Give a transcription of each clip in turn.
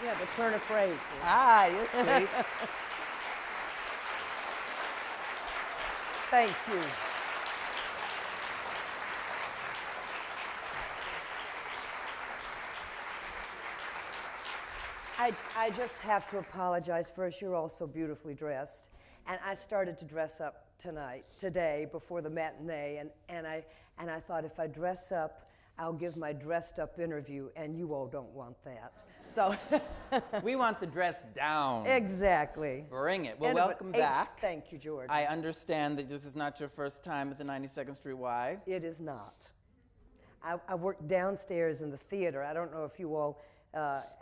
Yeah, the turn of phrase. Ah, you see. Thank you. I just have to apologize. First, you're all so beautifully dressed. And I started to dress up today, before the matinee, and I thought if I dress up, I'll give my dressed up interview, and you all don't want that. So We want the dress down. exactly. Bring it. Well, And welcome back. Thank you, Jordan. I understand that this is not your first time at the 92nd Street Y. It is not. I worked downstairs in the theater. I don't know if you all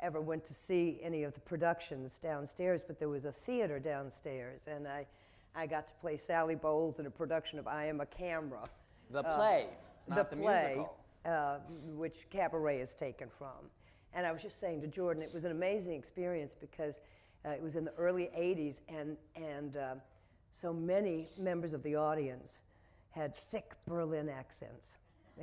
ever went to see any of the productions downstairs, but there was a theater downstairs, and I got to play Sally Bowles in a production of I Am a Camera. The play, not the musical. Which Cabaret is taken from. And I was just saying to Jordan, it was an amazing experience because it was in the early 80s, and so many members of the audience had thick Berlin accents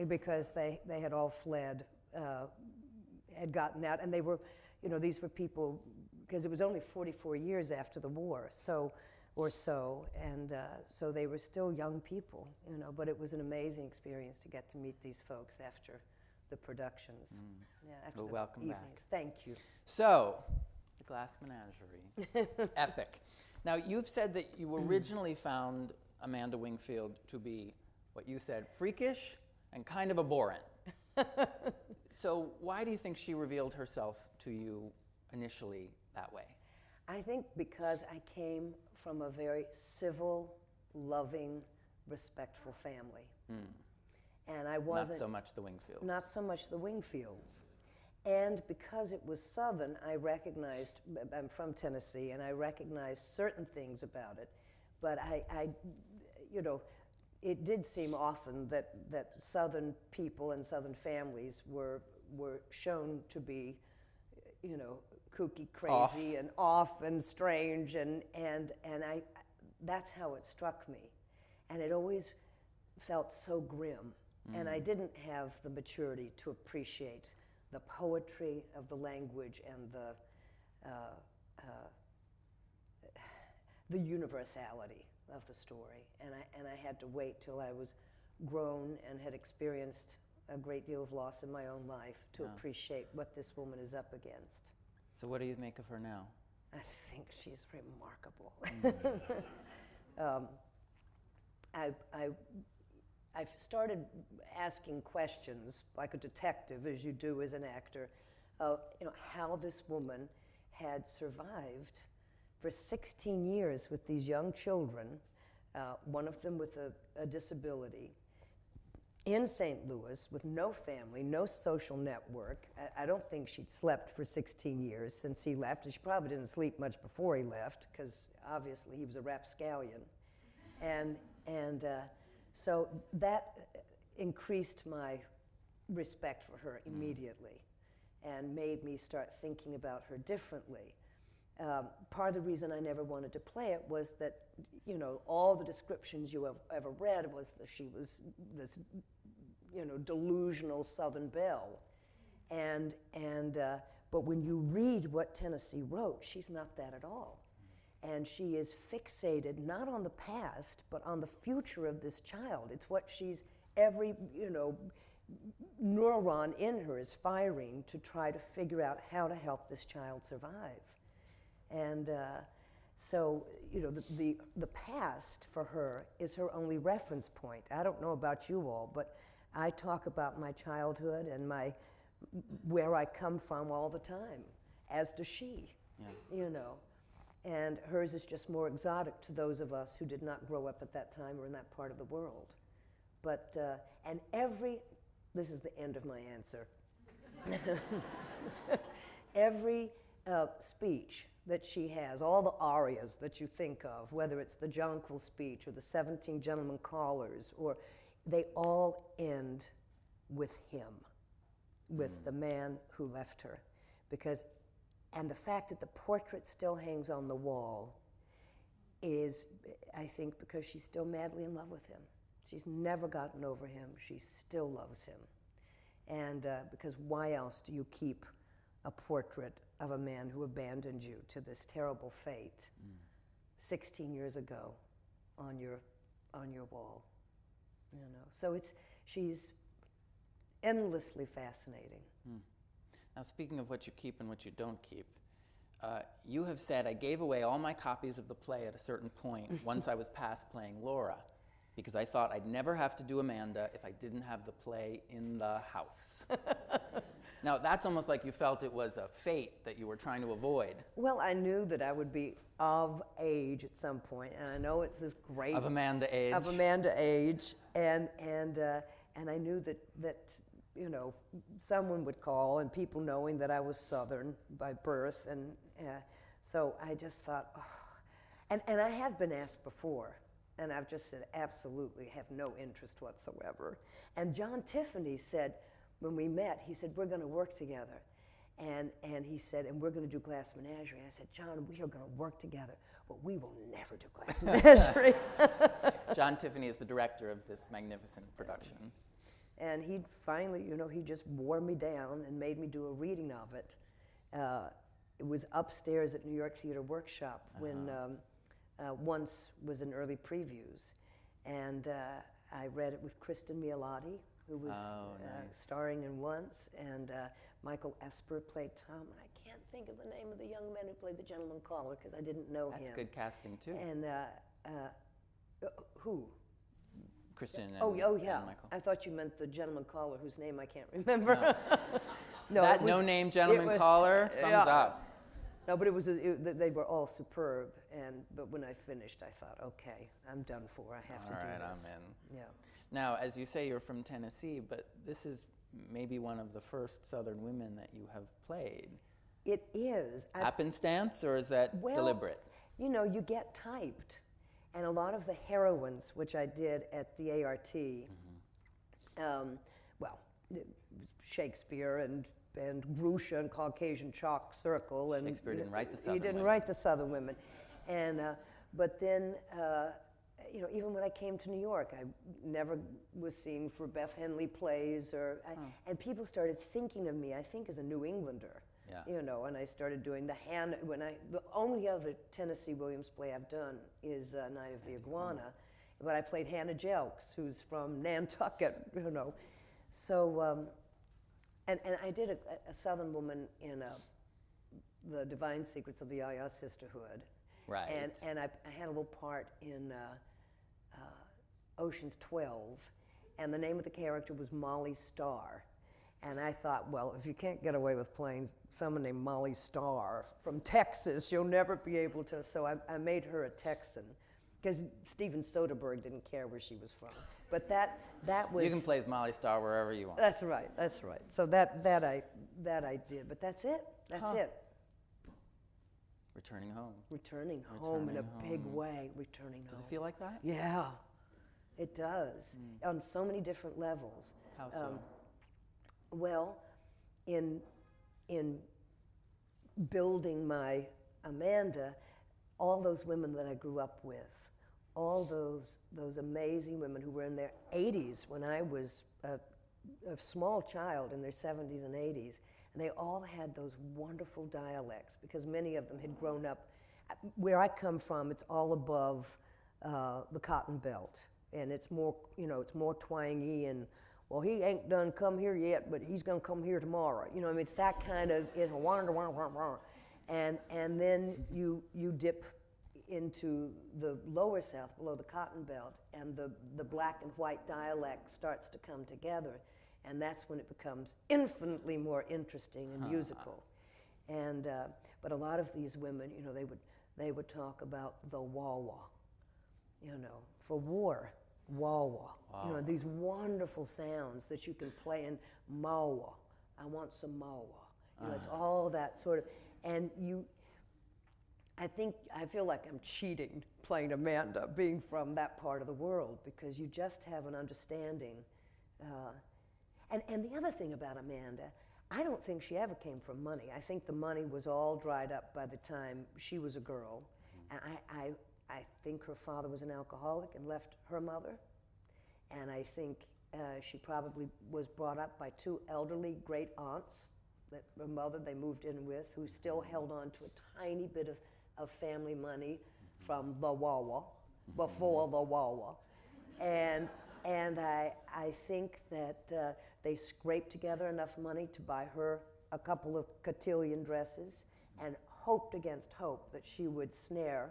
because they had all fled, had gotten out, and they were, these were people, because it was only 44 years after the war, so they were still young people, but it was an amazing experience to get to meet these folks after the productions. Yeah, after Well, the welcome evenings. back. Thank you. So, the Glass Menagerie. Epic. Now, you've said that you originally found Amanda Wingfield to be, what you said, freakish and kind of abhorrent. So why do you think she revealed herself to you initially that way? I think because I came from a very civil, loving, respectful family. And I wasn't... Not so much the Wingfields. Not so much the Wingfields. And because it was Southern, I recognized, I'm from Tennessee, and I recognized certain things about it. But it did seem often that Southern people and Southern families were shown to be, kooky, crazy, and off and strange, and that's how it struck me. And it always felt so grim. And I didn't have the maturity to appreciate the poetry of the language and the universality of the story. And I had to wait till I was grown and had experienced a great deal of loss in my own life to appreciate what this woman is up against. So what do you make of her now? I think she's remarkable. I've started asking questions, like a detective, as you do as an actor, how this woman had survived for 16 years with these young children, one of them with a disability, in St. Louis with no family, no social network. I don't think she'd slept for 16 years since he left, and she probably didn't sleep much before he left, because obviously he was a rapscallion. So that increased my respect for her immediately and made me start thinking about her differently. Part of the reason I never wanted to play it was that, all the descriptions you have ever read was that she was this, delusional Southern belle. But when you read what Tennessee wrote, she's not that at all. And she is fixated not on the past, but on the future of this child. It's what every neuron in her is firing to try to figure out how to help this child survive. And so, the past for her is her only reference point. I don't know about you all, but I talk about my childhood and where I come from all the time, as does she, And hers is just more exotic to those of us who did not grow up at that time or in that part of the world. But, this is the end of my answer. Every speech that she has, all the arias that you think of, whether it's the Jonquil speech or the 17 Gentlemen Callers, they all end with him, with the man who left her. And the fact that the portrait still hangs on the wall is, I think, because she's still madly in love with him. She's never gotten over him. She still loves him. And because why else do you keep a portrait of a man who abandoned you to this terrible fate 16 years ago on your wall. You know, so she's endlessly fascinating. Now, speaking of what you keep and what you don't keep, you have said, I gave away all my copies of the play at a certain point once I was past playing Laura, because I thought I'd never have to do Amanda if I didn't have the play in the house. Now, that's almost like you felt it was a fate that you were trying to avoid. Well, I knew that I would be of age at some point, and I know it's this great... Of Amanda age. Of Amanda age, and I knew that you know, someone would call, and people knowing that I was Southern by birth, and so I just thought, oh. And I have been asked before, and I've just said, absolutely, have no interest whatsoever. And John Tiffany said, when we met, he said, we're going to work together. And he said, and we're going to do Glass Menagerie. I said, John, we are going to work together, but we will never do Glass Menagerie. John Tiffany is the director of this magnificent production. And he finally, you know, he just wore me down and made me do a reading of it. It was upstairs at New York Theater Workshop when Once was in early previews. And I read it with Kristen Mialotti, who was starring in Once, and Michael Esper played Tom, and I can't think of the name of the young man who played the gentleman caller because I didn't know him. That's good casting too. And who? Kristen and, oh yeah. and Michael. I thought you meant the gentleman caller whose name I can't remember. No, that no-name gentleman caller, thumbs up. No, but they were all superb, but when I finished, I thought, okay, I'm done for. I have to do this. All right, I'm in. Yeah. Now, as you say, you're from Tennessee, but this is maybe one of the first Southern women that you have played. It is. Happenstance, or is that deliberate? You know, you get typed. And a lot of the heroines, which I did at the ART, Shakespeare and Grusha and Caucasian Chalk Circle. And Shakespeare didn't write the Southern He didn't women. write the Southern women. And, but then, you know, even when I came to New York, I never was seen for Beth Henley plays, and people started thinking of me, I think, as a New Englander. Yeah. You know, and I started doing the only other Tennessee Williams play I've done is Night of the Iguana, but I played Hannah Jelks, who's from Nantucket, you know. So, and I did a Southern woman in the Divine Secrets of the Yaya Sisterhood. Right. And I had a little part in Ocean's 12, and the name of the character was Molly Starr. And I thought, well, if you can't get away with playing someone named Molly Starr from Texas, you'll never be able to. So I made her a Texan, because Steven Soderbergh didn't care where she was from. But that was... You can play as Molly Starr wherever you want. That's right, that's right. So that I did, but that's it. That's it. Returning home. Returning home in a big way. Returning home. Does it feel like that? Yeah, it does. On so many different levels. How so? Well, in building my Amanda, all those women that I grew up with, all those amazing women who were in their 80s when I was a small child, in their 70s and 80s, and they all had those wonderful dialects because many of them had grown up. Where I come from, it's all above the Cotton Belt, and it's more, you know, it's more twangy and, well, he ain't done come here yet, but he's gonna come here tomorrow. You know, I mean, it's that kind of, it's and then you dip into the lower South, below the Cotton Belt, and the black and white dialect starts to come together, and that's when it becomes infinitely more interesting and musical. And but a lot of these women, you know, they would talk about the wah-wah, you know, for war. Wah-wah. You know, these wonderful sounds that you can play in mawa. I want some mawa. You know, it's all that sort of, and I feel like I'm cheating playing Amanda, being from that part of the world, because you just have an understanding. And the other thing about Amanda, I don't think she ever came from money. I think the money was all dried up by the time she was a girl. And I think her father was an alcoholic and left her mother. And I think she probably was brought up by two elderly great aunts that her mother they moved in with, who still held on to a tiny bit of family money from the Wawa, before the Wawa. And I think that they scraped together enough money to buy her a couple of cotillion dresses and hoped against hope that she would snare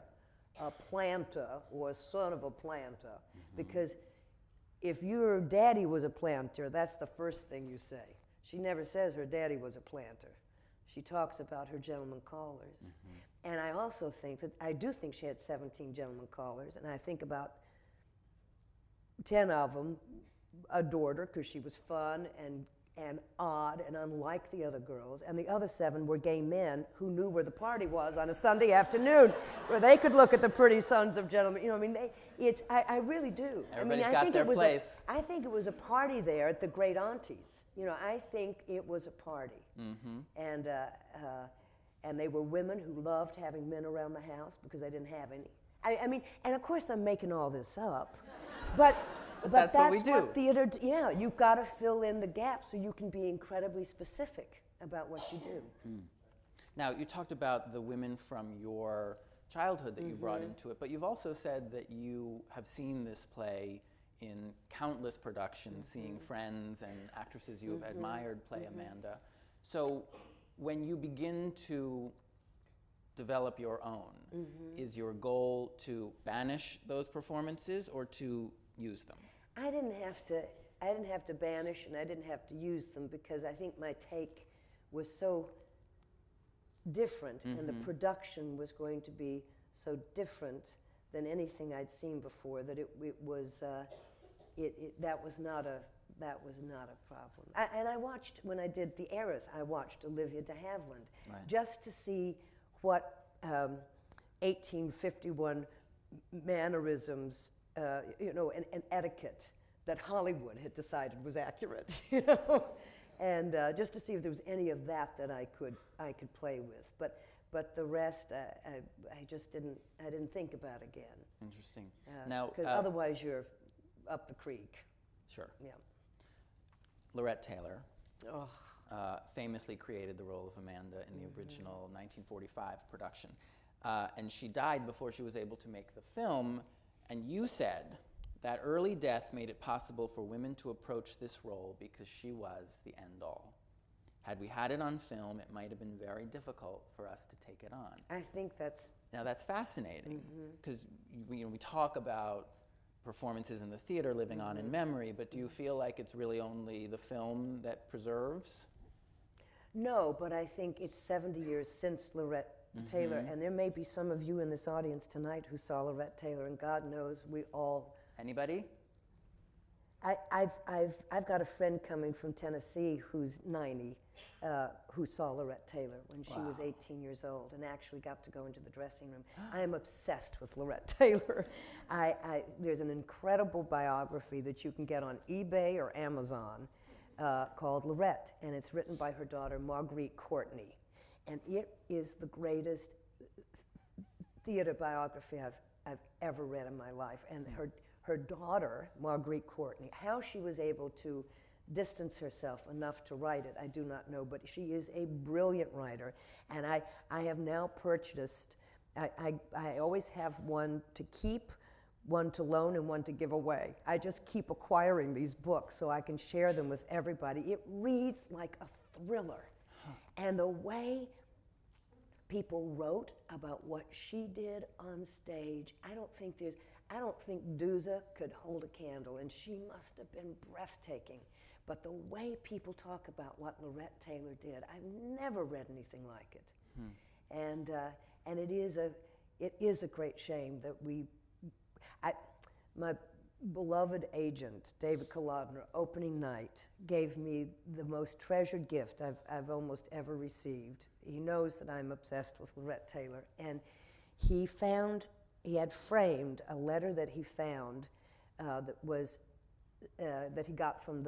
a planter or a son of a planter. Because if your daddy was a planter, that's the first thing you say. She never says her daddy was a planter. She talks about her gentleman callers. And I also think that, I do think she had 17 gentleman callers, and I think about 10 of them adored her because she was fun and odd and unlike the other girls, and the other 7 were gay men who knew where the party was on a Sunday afternoon, where they could look at the pretty sons of gentlemen. You know, I mean, I really do. Everybody's I mean, got their place. I think it was a party there at the Great Auntie's. You know, I think it was a party. And they were women who loved having men around the house because they didn't have any. I mean, and of course I'm making all this up, but that's what we do. What theater, yeah, you've got to fill in the gaps so you can be incredibly specific about what you do. Now, you talked about the women from your childhood that you brought into it, but you've also said that you have seen this play in countless productions, seeing friends and actresses you have admired play Amanda. So when you begin to develop your own, is your goal to banish those performances or to use them? I didn't have to banish, and I didn't have to use them, because I think my take was so different, and the production was going to be so different than anything I'd seen before, that that was not a problem. And I watched, when I did The Heiress, I watched Olivia de Havilland, just to see what 1851 mannerisms, you know, and etiquette that Hollywood had decided was accurate, you know, and just to see if there was any of that I could play with. But the rest, I just didn't think about again. Interesting. Now, because otherwise you're up the creek. Sure. Yeah. Laurette Taylor famously created the role of Amanda in the original 1945 production. And she died before she was able to make the film. And you said that early death made it possible for women to approach this role because she was the end-all. Had we had it on film, it might have been very difficult for us to take it on. I think that's... Now that's fascinating, because we talk about performances in the theater living on in memory, but do you feel like it's really only the film that preserves? No, but I think it's 70 years since Laurette Taylor, and there may be some of you in this audience tonight who saw Laurette Taylor, and God knows we all... Anybody? I've got a friend coming from Tennessee who's 90, who saw Laurette Taylor when she was 18 years old and actually got to go into the dressing room. I am obsessed with Laurette Taylor. There's an incredible biography that you can get on eBay or Amazon called Laurette, and it's written by her daughter, Marguerite Courtney. And it is the greatest theater biography I've ever read in my life. And her daughter, Marguerite Courtney, how she was able to distance herself enough to write it, I do not know, but she is a brilliant writer. And I have now purchased, I always have one to keep, one to loan, and one to give away. I just keep acquiring these books so I can share them with everybody. It reads like a thriller. And the way people wrote about what she did on stage, I don't think Duza could hold a candle, and she must have been breathtaking. But the way people talk about what Laurette Taylor did, I've never read anything like it. And it is a great shame that my beloved agent, David Kolodner, opening night, gave me the most treasured gift I've almost ever received. He knows that I'm obsessed with Laurette Taylor, and he had framed a letter that he found that he got from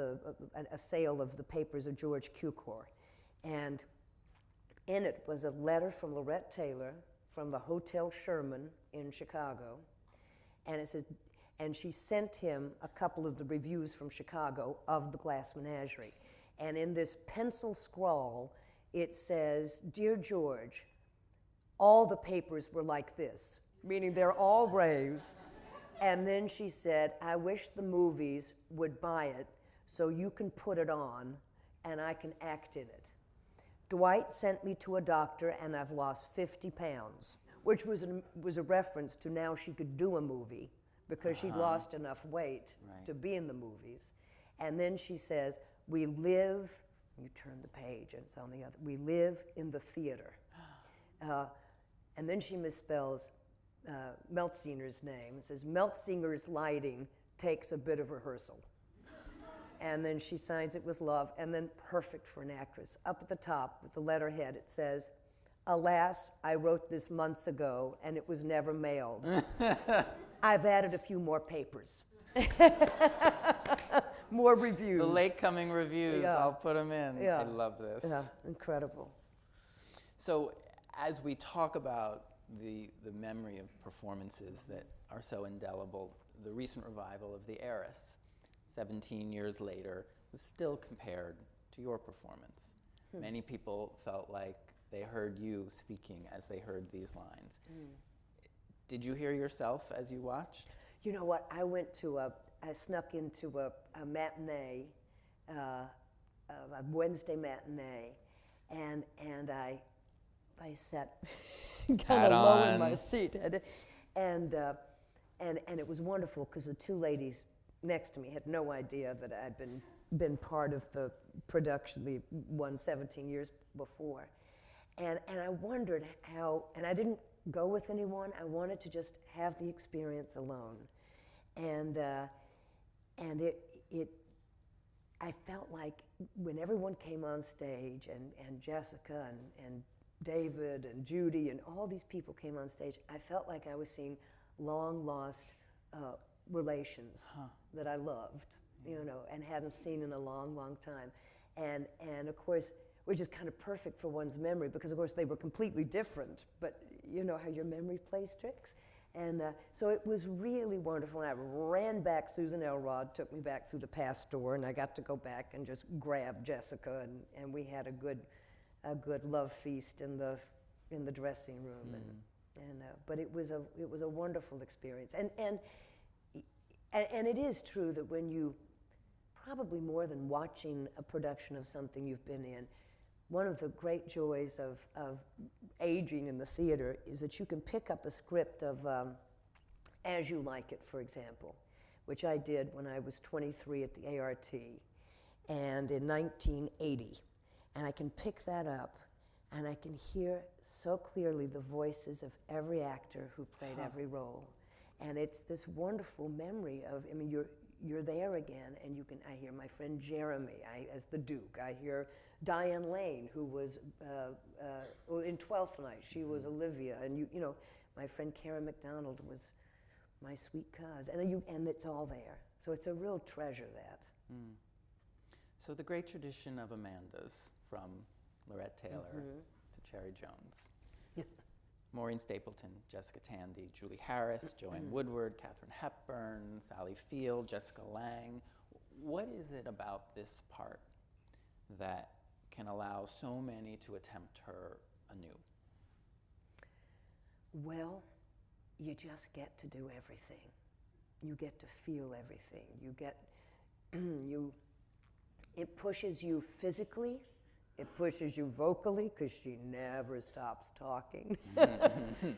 a sale of the papers of George Cukor. And in it was a letter from Laurette Taylor from the Hotel Sherman in Chicago. And it says, and she sent him a couple of the reviews from Chicago of the Glass Menagerie. And in this pencil scrawl, it says, "Dear George," all the papers were like this, meaning they're all raves. And then she said, "I wish the movies would buy it so you can put it on and I can act in it. Dwight sent me to a doctor and I've lost 50 pounds," which was a reference to now she could do a movie because she'd lost enough weight to be in the movies. And then she says, "We live," you turn the page and it's on the other, "we live in the theater." And then she misspells Meltzinger's name. It says, "Meltzinger's lighting takes a bit of rehearsal." And then she signs it with love, and then perfect for an actress. Up at the top with the letterhead, it says, "Alas, I wrote this months ago, and it was never mailed. I've added a few more papers." More reviews. The late coming reviews, Yeah. I'll put them in. Yeah. I love this. Yeah, incredible. So as we talk about the memory of performances that are so indelible, the recent revival of The Heiress, 17 years later, was still compared to your performance. Many people felt like they heard you speaking as they heard these lines. Did you hear yourself as you watched? You know what? I snuck into a matinee, a Wednesday matinee, and I sat kind of low in my seat, and it was wonderful because the two ladies next to me had no idea that I'd been part of the production, the one 17 years before, and I wondered how, and I didn't go with anyone. I wanted to just have the experience alone, and I felt like when everyone came on stage, and Jessica and David and Judy and all these people came on stage, I felt like I was seeing long lost relations that I loved, you know, and hadn't seen in a long, long time. And of course, which is kind of perfect for one's memory because of course they were completely different, but you know how your memory plays tricks. And so it was really wonderful. And I ran back, Susan Elrod took me back through the past door, and I got to go back and just grab Jessica, and we had a good love feast in the dressing room. But it was a wonderful experience. And it is true that when you, probably more than watching a production of something you've been in, one of the great joys of aging in the theater is that you can pick up a script of As You Like It, for example, which I did when I was 23 at the ART and in 1980. And I can pick that up and I can hear so clearly the voices of every actor who played every role. And it's this wonderful memory of, I mean, you're there again, and I hear my friend Jeremy as the Duke. I hear Diane Lane, who was in 12th Night. She was Olivia, and you know, my friend Karen McDonald was my sweet cuz, and it's all there. So it's a real treasure, that. So the great tradition of Amandas, from Laurette Taylor to Cherry Jones. Maureen Stapleton, Jessica Tandy, Julie Harris, Joanne Woodward, Katharine Hepburn, Sally Field, Jessica Lange. What is it about this part that can allow so many to attempt her anew? Well, you just get to do everything. You get to feel everything. You get, it pushes you physically. It pushes you vocally because she never stops talking.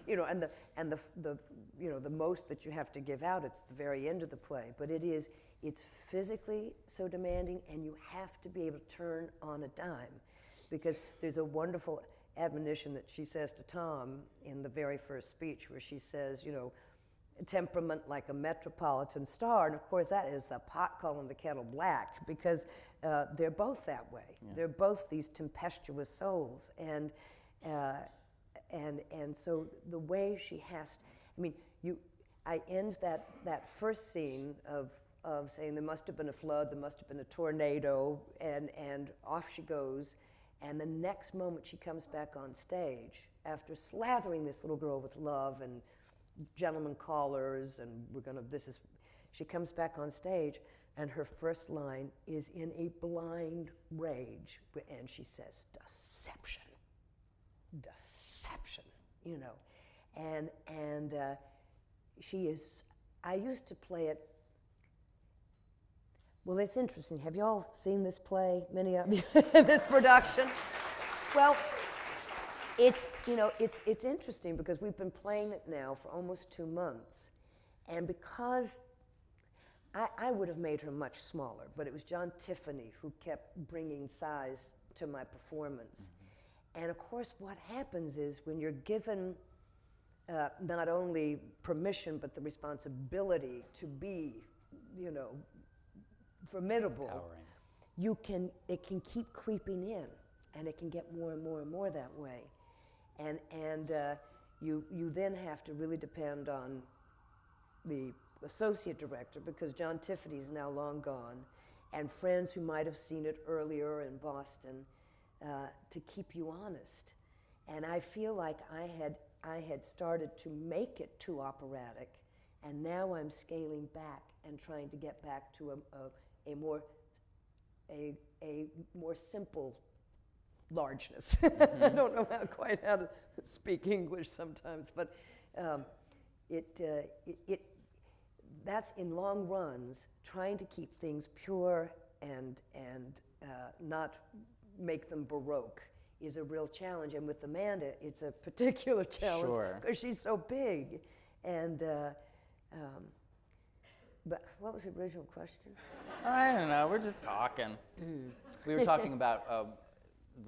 You know, and the you know, the most that you have to give out, it's the very end of the play. But it's physically so demanding, and you have to be able to turn on a dime, because there's a wonderful admonition that she says to Tom in the very first speech, where she says, you know, temperament like a metropolitan star. And of course that is the pot calling the kettle black, because they're both that way. Yeah. They're both these tempestuous souls, and so the way she has, I mean, I end that first scene of saying there must have been a flood, there must have been a tornado, and off she goes, and the next moment she comes back on stage after slathering this little girl with love and gentlemen callers, and she comes back on stage, and her first line is in a blind rage, and she says, deception, deception, you know. And she is, I used to play it. Well, it's interesting. Have you all seen this play, many of you, this production? Well, it's, you know, it's interesting because we've been playing it now for almost 2 months. And because I would have made her much smaller, but it was John Tiffany who kept bringing size to my performance. And of course, what happens is when you're given not only permission, but the responsibility to be, you know, formidable, Towering. It can keep creeping in, and it can get more and more and more that way. And you then have to really depend on the associate director, because John Tiffany is now long gone, and friends who might have seen it earlier in Boston, to keep you honest. And I feel like I had started to make it too operatic, and now I'm scaling back and trying to get back to a more simple largeness. I don't know quite how to speak English sometimes, but that's in long runs, trying to keep things pure and not make them Baroque is a real challenge. And with Amanda, it's a particular challenge because she's so big. And but what was the original question? I don't know. We're just talking. We were talking about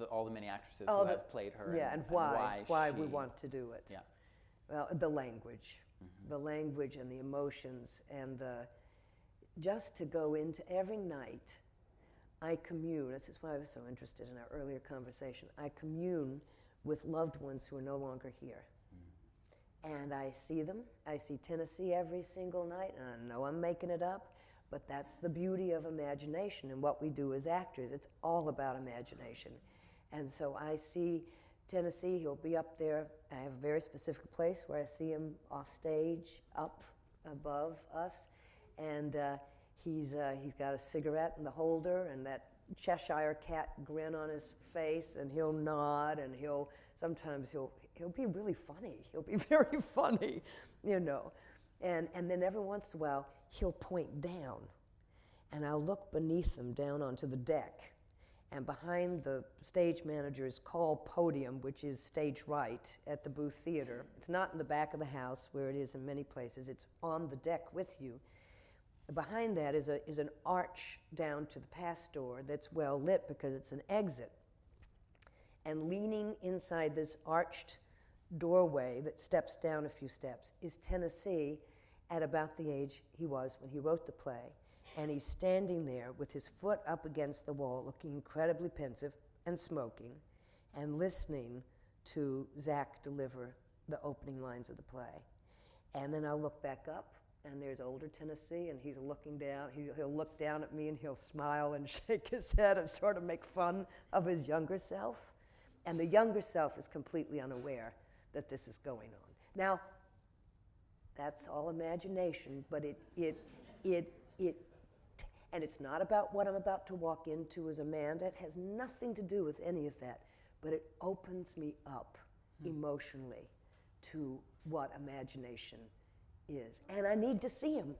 all the many actresses who have played her. Yeah, and why we want to do it. Yeah. Well, the language. The language and the emotions, and just to go into every night, I commune. This is why I was so interested in our earlier conversation. I commune with loved ones who are no longer here. And I see them. I see Tennessee every single night, and I know I'm making it up, but that's the beauty of imagination and what we do as actors. It's all about imagination. And so I see Tennessee, he'll be up there. I have a very specific place where I see him off stage, up above us, and he's got a cigarette in the holder and that Cheshire cat grin on his face, and he'll nod, and sometimes he'll be really funny. He'll be very funny, you know, and then every once in a while he'll point down, and I'll look beneath him down onto the deck. And behind the stage manager's call podium, which is stage right at the Booth Theater, it's not in the back of the house where it is in many places, it's on the deck with you. Behind that is an arch down to the pass door that's well lit because it's an exit. And leaning inside this arched doorway that steps down a few steps is Tennessee at about the age he was when he wrote the play. And he's standing there with his foot up against the wall, looking incredibly pensive and smoking, and listening to Zach deliver the opening lines of the play. And then I'll look back up, and there's older Tennessee, and he's looking down. He'll look down at me, and he'll smile and shake his head and sort of make fun of his younger self. And the younger self is completely unaware that this is going on. Now, that's all imagination, but and it's not about what I'm about to walk into as Amanda. It has nothing to do with any of that, but it opens me up emotionally to what imagination is. And I need to see him.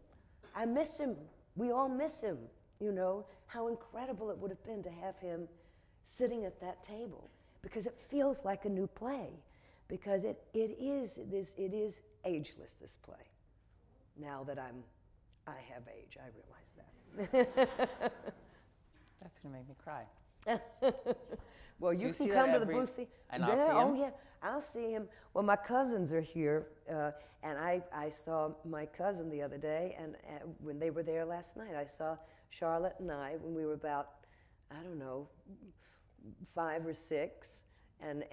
I miss him. We all miss him. You know, how incredible it would have been to have him sitting at that table, because it feels like a new play, because it is ageless, this play. Now that I have age, I realize that. That's going to make me cry. Well, you see can that come to the every- Booth. And I'll see him? Oh, yeah. I'll see him. Well, my cousins are here, and I saw my cousin the other day, and when they were there last night, I saw Charlotte and I when we were about, I don't know, 5 or 6, and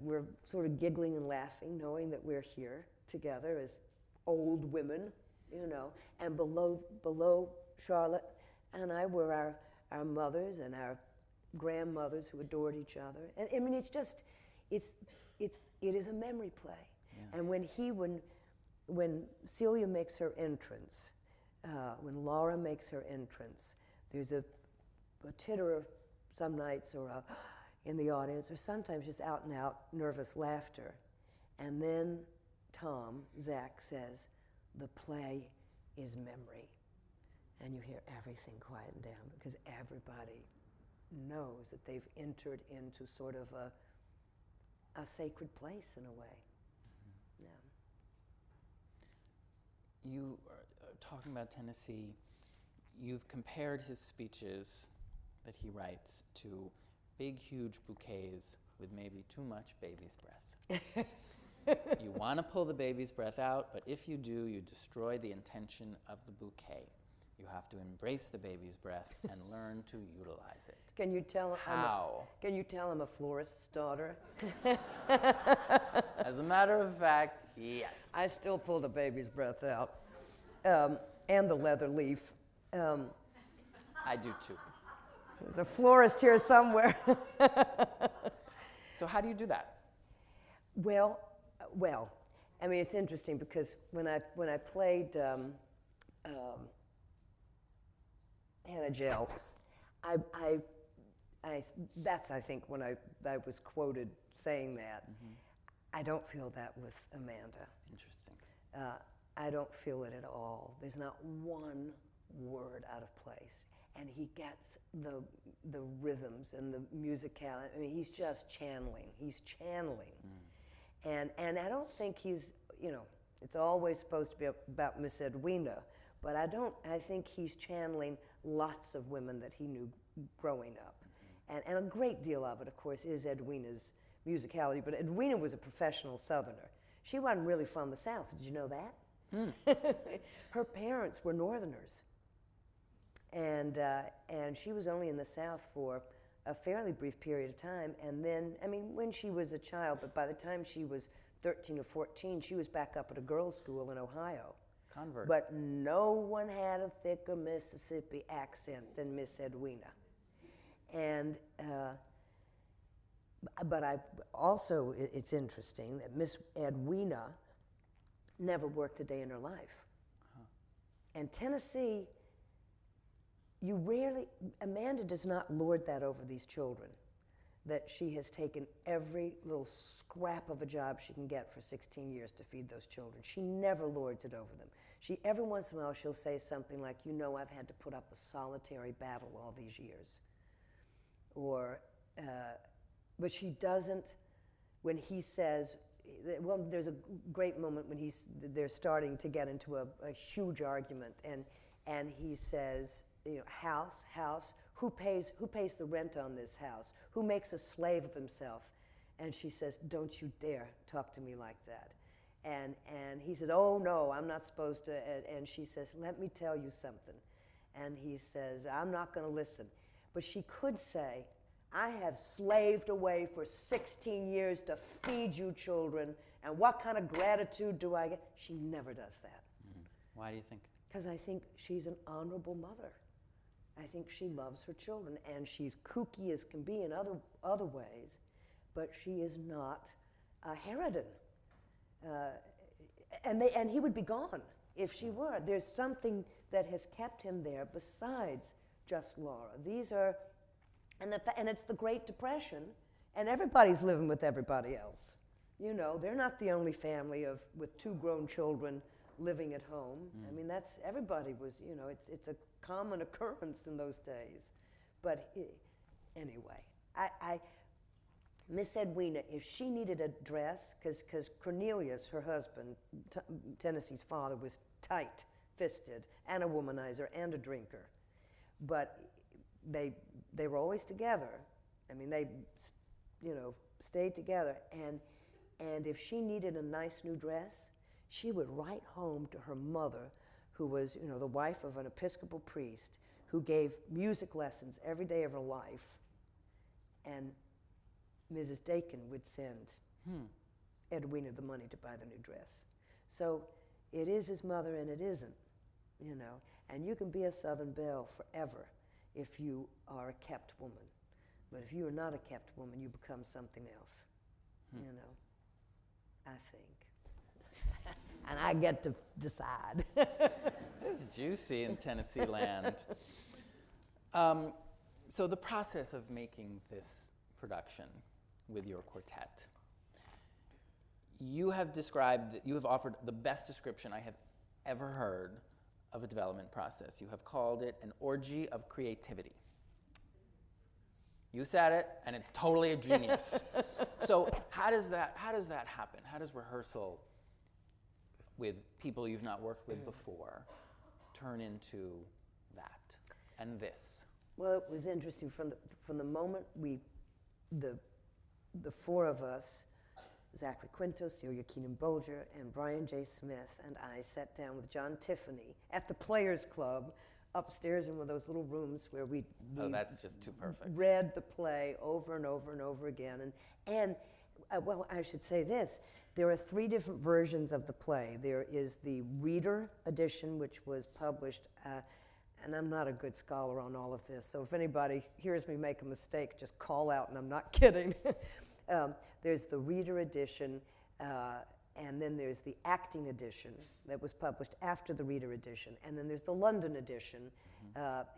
we're sort of giggling and laughing, knowing that we're here together as old women, you know, and below Charlotte and I were our mothers and our grandmothers who adored each other. And I mean, it is a memory play. Yeah. And when Celia makes her entrance, when Laura makes her entrance, there's a titter some nights or in the audience, or sometimes just out and out nervous laughter. And then Tom, Zach, says, the play is memory. And you hear everything quieten down because everybody knows that they've entered into sort of a sacred place in a way. Yeah. You are talking about Tennessee. You've compared his speeches that he writes to big, huge bouquets with maybe too much baby's breath. You want to pull the baby's breath out, but if you do, you destroy the intention of the bouquet. You have to embrace the baby's breath and learn to utilize it. Can you tell How? Can you tell I'm a florist's daughter? As a matter of fact, yes. I still pull the baby's breath out, and the leather leaf. I do too. There's a florist here somewhere. So how do you do that? Well, I mean, it's interesting because when I played Hannah Jelks, that's I think when I was quoted saying that. Mm-hmm. I don't feel that with Amanda. Interesting. I don't feel it at all. There's not one word out of place, and he gets the rhythms and the musicality. I mean, he's just channeling. He's channeling. And I don't think he's, it's always supposed to be about Miss Edwina, but I think he's channeling lots of women that he knew growing up. And a great deal of it, of course, is Edwina's musicality, but Edwina was a professional Southerner. She wasn't really from the South, did you know that? Her parents were Northerners. And she was only in the South for a fairly brief period of time, and then, I mean, when she was a child, but by the time she was 13 or 14, she was back up at a girls' school in Ohio. Convert. But no one had a thicker Mississippi accent than Miss Edwina. And, but it's interesting that Miss Edwina never worked a day in her life. Huh. And Tennessee, Amanda does not lord that over these children, that she has taken every little scrap of a job she can get for 16 years to feed those children. She never lords it over them. Every once in a while, she'll say something like, I've had to put up a solitary battle all these years. But she doesn't, when he says, well, there's a great moment when they're starting to get into a huge argument, and he says, house, who pays the rent on this house? Who makes a slave of himself? And she says, don't you dare talk to me like that. And he says, oh no, I'm not supposed to, and she says, let me tell you something. And he says, I'm not gonna listen. But she could say, I have slaved away for 16 years to feed you children, and what kind of gratitude do I get? She never does that. Mm. Why do you think? Because I think she's an honorable mother. I think she loves her children, and she's kooky as can be in other ways, but she is not a harridan. And he would be gone if she were. There's something that has kept him there besides just Laura. These are, and it's the Great Depression, and everybody's living with everybody else. They're not the only family with 2 grown children living at home. I mean, everybody was, it's a common occurrence in those days. But anyway, Miss Edwina, if she needed a dress, because Cornelius, her husband, Tennessee's father, was tight-fisted and a womanizer and a drinker. But they were always together. I mean, they, stayed together. And if she needed a nice new dress, she would write home to her mother, who was, the wife of an Episcopal priest, who gave music lessons every day of her life. And Mrs. Dakin would send Edwina the money to buy the new dress. So it is his mother and it isn't, And you can be a Southern belle forever if you are a kept woman. But if you are not a kept woman, you become something else, I think. And I get to decide. It's juicy in Tennessee land. So the process of making this production with your quartet, you have offered the best description I have ever heard of a development process. You have called it an orgy of creativity. You said it, and it's totally a genius. So how does that happen? How does rehearsal with people you've not worked with before turn into that and this? Well, it was interesting from the moment the four of us, Zachary Quinto, Celia Keenan-Bolger, and Brian J. Smith, and I sat down with John Tiffany at the Players Club upstairs in one of those little rooms where we that's just too perfect. Read the play over and over and over again. And well, I should say this. There are 3 different versions of the play. There is the reader edition, which was published, and I'm not a good scholar on all of this, so if anybody hears me make a mistake, just call out, and I'm not kidding. There's the reader edition, and then there's the acting edition that was published after the reader edition, and then there's the London edition.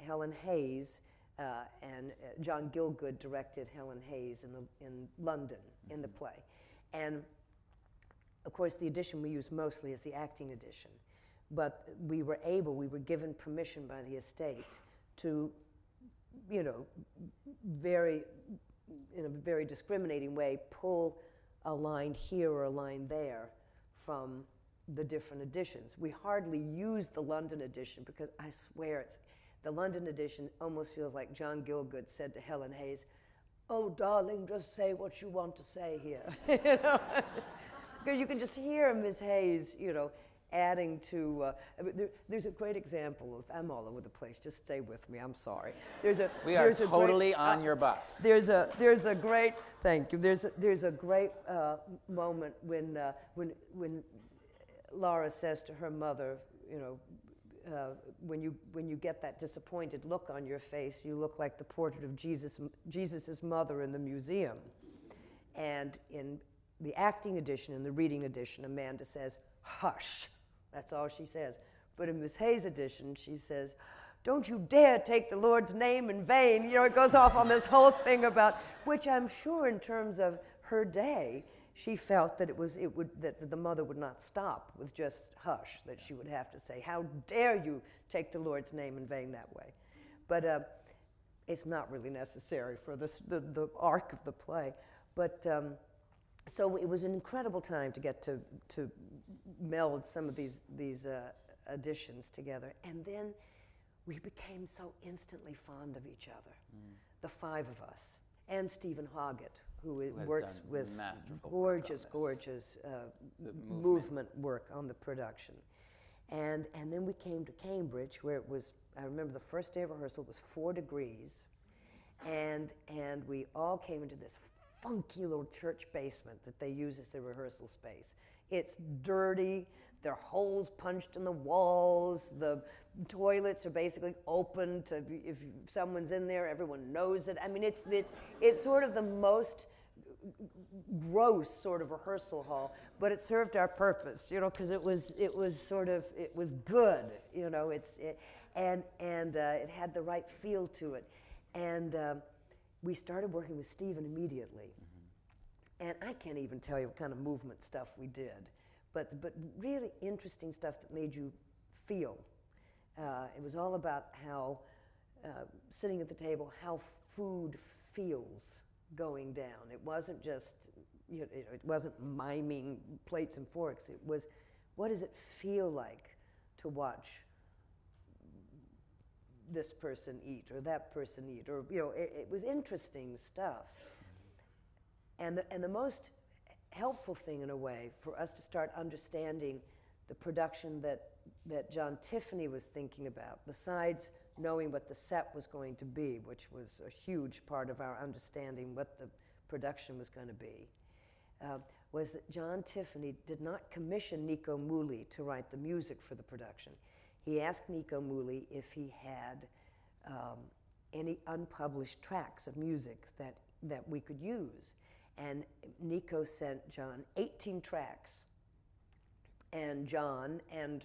Helen Hayes and John Gielgud directed Helen Hayes in London in the play. And of course, the edition we use mostly is the acting edition. But we were given permission by the estate to, in a very discriminating way, pull a line here or a line there from the different editions. We hardly use the London edition because I swear the London edition almost feels like John Gielgud said to Helen Hayes, "Oh, darling, just say what you want to say here." Because you can just hear Miss Hayes, adding to, there's a great example of, I'm all over the place, just stay with me, I'm sorry. We are totally on your bus. There's a great, thank you, there's a great moment when Laura says to her mother, when you get that disappointed look on your face, you look like the portrait of Jesus's mother in the museum. And in the acting edition and the reading edition, Amanda says, "Hush." That's all she says. But in Miss Hayes' edition, she says, "Don't you dare take the Lord's name in vain." It goes off on this whole thing about, which I'm sure in terms of her day, she felt that that the mother would not stop with just hush, that she would have to say, "How dare you take the Lord's name in vain that way?" But it's not really necessary for the arc of the play. But so it was an incredible time to get to meld some of these additions together. And then we became so instantly fond of each other, the 5 of us, and Stephen Hoggett, who works with gorgeous movement work on the production. And then we came to Cambridge, where it was, I remember the first day of rehearsal was 4 degrees, and we all came into this funky little church basement that they use as their rehearsal space. It's dirty, there are holes punched in the walls, the toilets are basically open to, if someone's in there, everyone knows it. I mean, it's sort of the most gross sort of rehearsal hall, but it served our purpose, because it was good, and it had the right feel to it. And we started working with Stephen immediately. And I can't even tell you what kind of movement stuff we did, but really interesting stuff that made you feel. It was all about how, sitting at the table, how food feels going down. It wasn't just, it wasn't miming plates and forks. It was, what does it feel like to watch this person eat or that person eat, or it was interesting stuff. And the most helpful thing in a way for us to start understanding the production that John Tiffany was thinking about, besides knowing what the set was going to be, which was a huge part of our understanding what the production was going to be, was that John Tiffany did not commission Nico Muhly to write the music for the production. He asked Nico Muhly if he had any unpublished tracks of music that we could use. And Nico sent John 18 tracks. and John, and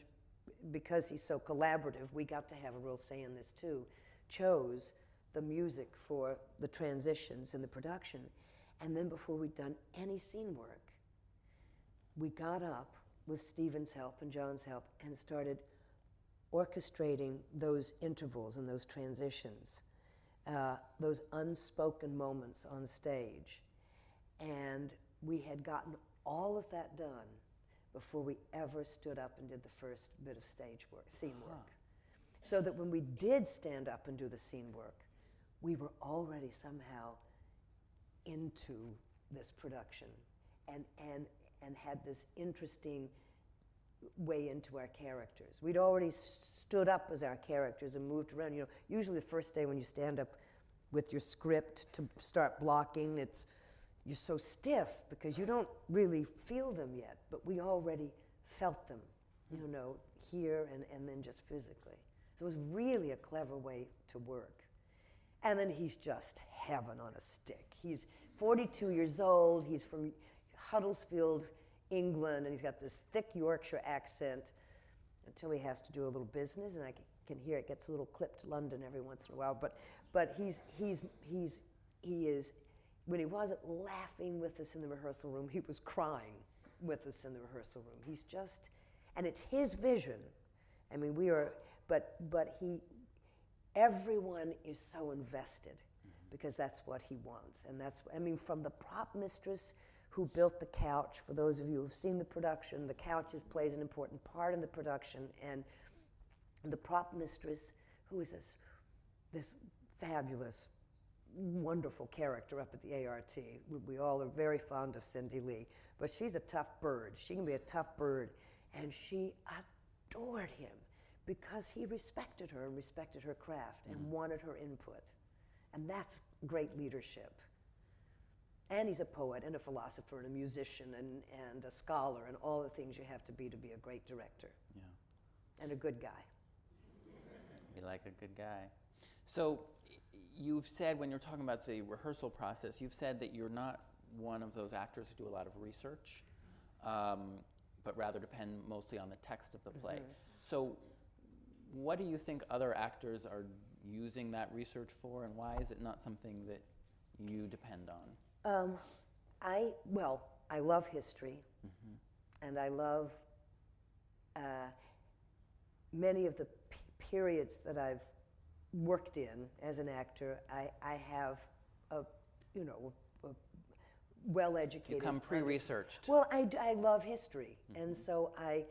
because he's so collaborative, we got to have a real say in this too, chose the music for the transitions in the production. And then before we'd done any scene work, we got up with Stephen's help and John's help and started orchestrating those intervals and those transitions, those unspoken moments on stage. And we had gotten all of that done before we ever stood up and did the first bit of stage work, scene work. So that when we did stand up and do the scene work, we were already somehow into this production and had this interesting way into our characters. We'd already stood up as our characters and moved around. You know, usually the first day when you stand up with your script to start blocking, you're so stiff because you don't really feel them yet, but we already felt them, you know, here and then just physically. So it was really a clever way to work. And then he's just heaven on a stick. He's 42 years old, he's from Huddersfield, England, and he's got this thick Yorkshire accent until he has to do a little business, and I can hear it gets a little clipped to London every once in a while, but he is, when he wasn't laughing with us in the rehearsal room, he was crying with us in the rehearsal room. He's just, and it's his vision. I mean, but everyone is so invested because that's what he wants. And that's, I mean, from the prop mistress who built the couch, for those of you who've seen the production, the couch plays an important part in the production, and the prop mistress, who is this fabulous, wonderful character up at the ART. We all are very fond of Cindy Lee, but she's a tough bird. She can be a tough bird, and she adored him because he respected her and respected her craft and wanted her input. And that's great leadership. And he's a poet and a philosopher and a musician and a scholar and all the things you have to be a great director. Yeah. And a good guy. Be like a good guy. So you've said, when you're talking about the rehearsal process, you've said that you're not one of those actors who do a lot of research, but rather depend mostly on the text of the play. So what do you think other actors are using that research for, and why is it not something that you depend on? I love history, and I love many of the periods that I've worked in as an actor. I have a well-educated. You come pre-researched. Well, I love history, and so I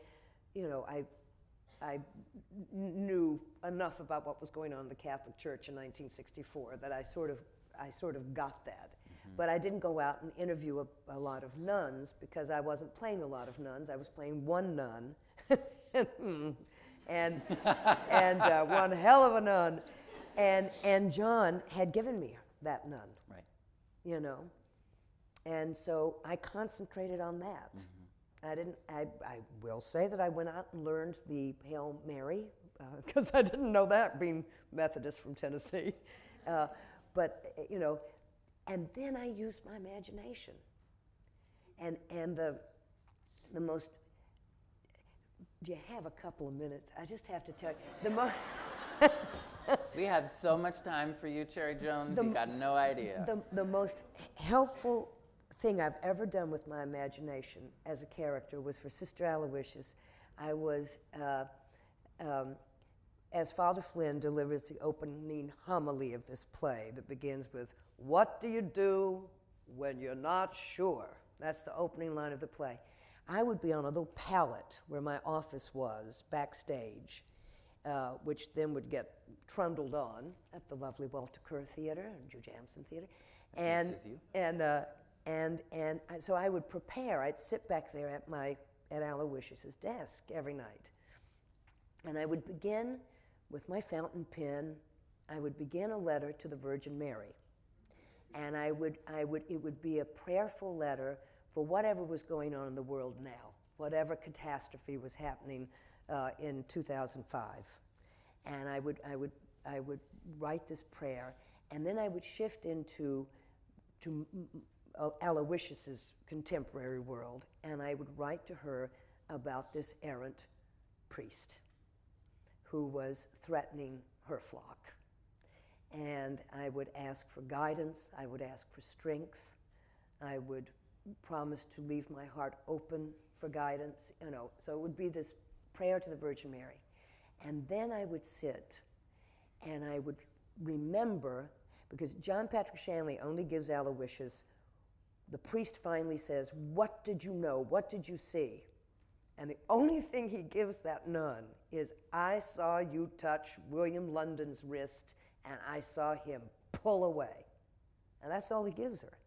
knew enough about what was going on in the Catholic Church in 1964 that I sort of got that. But I didn't go out and interview a lot of nuns because I wasn't playing a lot of nuns. I was playing one nun, and one hell of a nun, and John had given me that nun. Right. You know, and so I concentrated on that. I will say that I went out and learned the Hail Mary because I didn't know that, being Methodist from Tennessee, but you know. And then I used my imagination. And the most, do you have a couple of minutes? I just have to tell you, we have so much time for you, Cherry Jones, you got no idea. The most helpful thing I've ever done with my imagination as a character was for Sister Aloysius. I was, as Father Flynn delivers the opening homily of this play that begins with, "What do you do when you're not sure?" That's the opening line of the play. I would be on a little pallet where my office was backstage, which then would get trundled on at the lovely Walter Kerr Theater and Jujamcyn Theater. And so I would prepare. I'd sit back there at Aloysius's desk every night. And I would begin with my fountain pen. I would begin a letter to the Virgin Mary. And it would be a prayerful letter for whatever was going on in the world now, whatever catastrophe was happening in 2005. And I would write this prayer, and then I would shift into Aloysius's contemporary world, and I would write to her about this errant priest who was threatening her flock. And I would ask for guidance, I would ask for strength, I would promise to leave my heart open for guidance, you know. So it would be this prayer to the Virgin Mary. And then I would sit and I would remember, because John Patrick Shanley only gives Aloysius, the priest finally says, "What did you know? What did you see?" And the only thing he gives that nun is, "I saw you touch William London's wrist, and I saw him pull away." And that's all he gives her.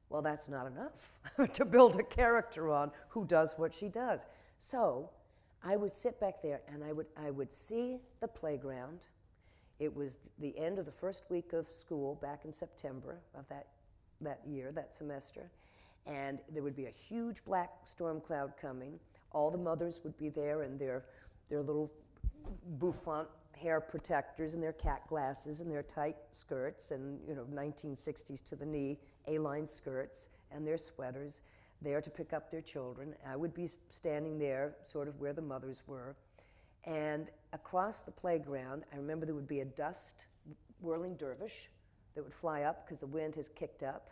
Well, that's not enough to build a character on who does what she does. So I would sit back there and I would see the playground. It was the end of the first week of school back in September of that year, that semester. And there would be a huge black storm cloud coming. All the mothers would be there in their little bouffant hair protectors and their cat glasses and their tight skirts and, you know, 1960s to the knee A-line skirts and their sweaters, there to pick up their children. I would be standing there sort of where the mothers were. And across the playground, I remember there would be a dust whirling dervish that would fly up because the wind has kicked up.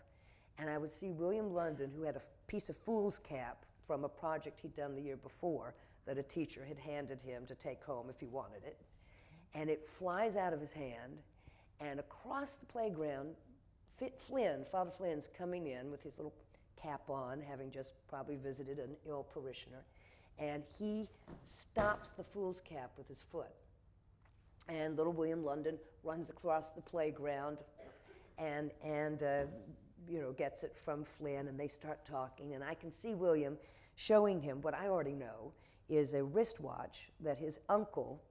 And I would see William London, who had a piece of fool's cap from a project he'd done the year before that a teacher had handed him to take home if he wanted it. And it flies out of his hand, and across the playground, Father Flynn's coming in with his little cap on, having just probably visited an ill parishioner, and he stops the fool's cap with his foot. And little William London runs across the playground and you know, gets it from Flynn, and they start talking, and I can see William showing him what I already know is a wristwatch that his uncle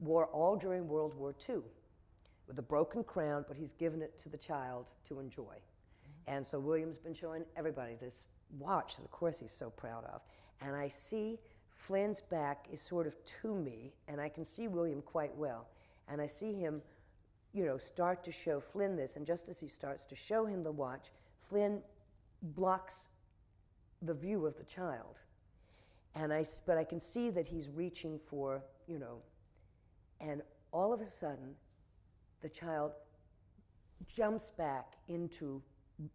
wore all during World War II with a broken crown, but he's given it to the child to enjoy. And so William's been showing everybody this watch that of course he's so proud of. And I see Flynn's back is sort of to me, and I can see William quite well. And I see him, you know, start to show Flynn this, and just as he starts to show him the watch, Flynn blocks the view of the child. But I can see that he's reaching for, you know, and all of a sudden, the child jumps back into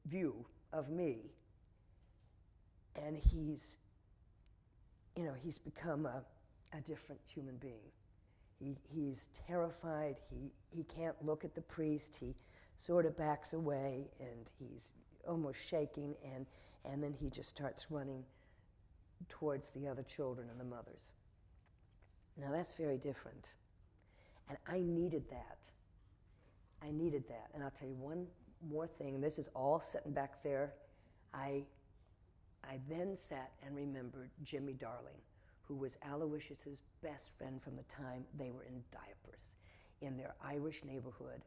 view of me, and he's, you know, he's become a different human being. He's terrified, he can't look at the priest, he sort of backs away, and he's almost shaking, and then he just starts running towards the other children and the mothers. Now that's very different. And I needed that. I needed that. And I'll tell you one more thing, and this is all sitting back there. I then sat and remembered Jimmy Darling, who was Aloysius's best friend from the time they were in diapers in their Irish neighborhood.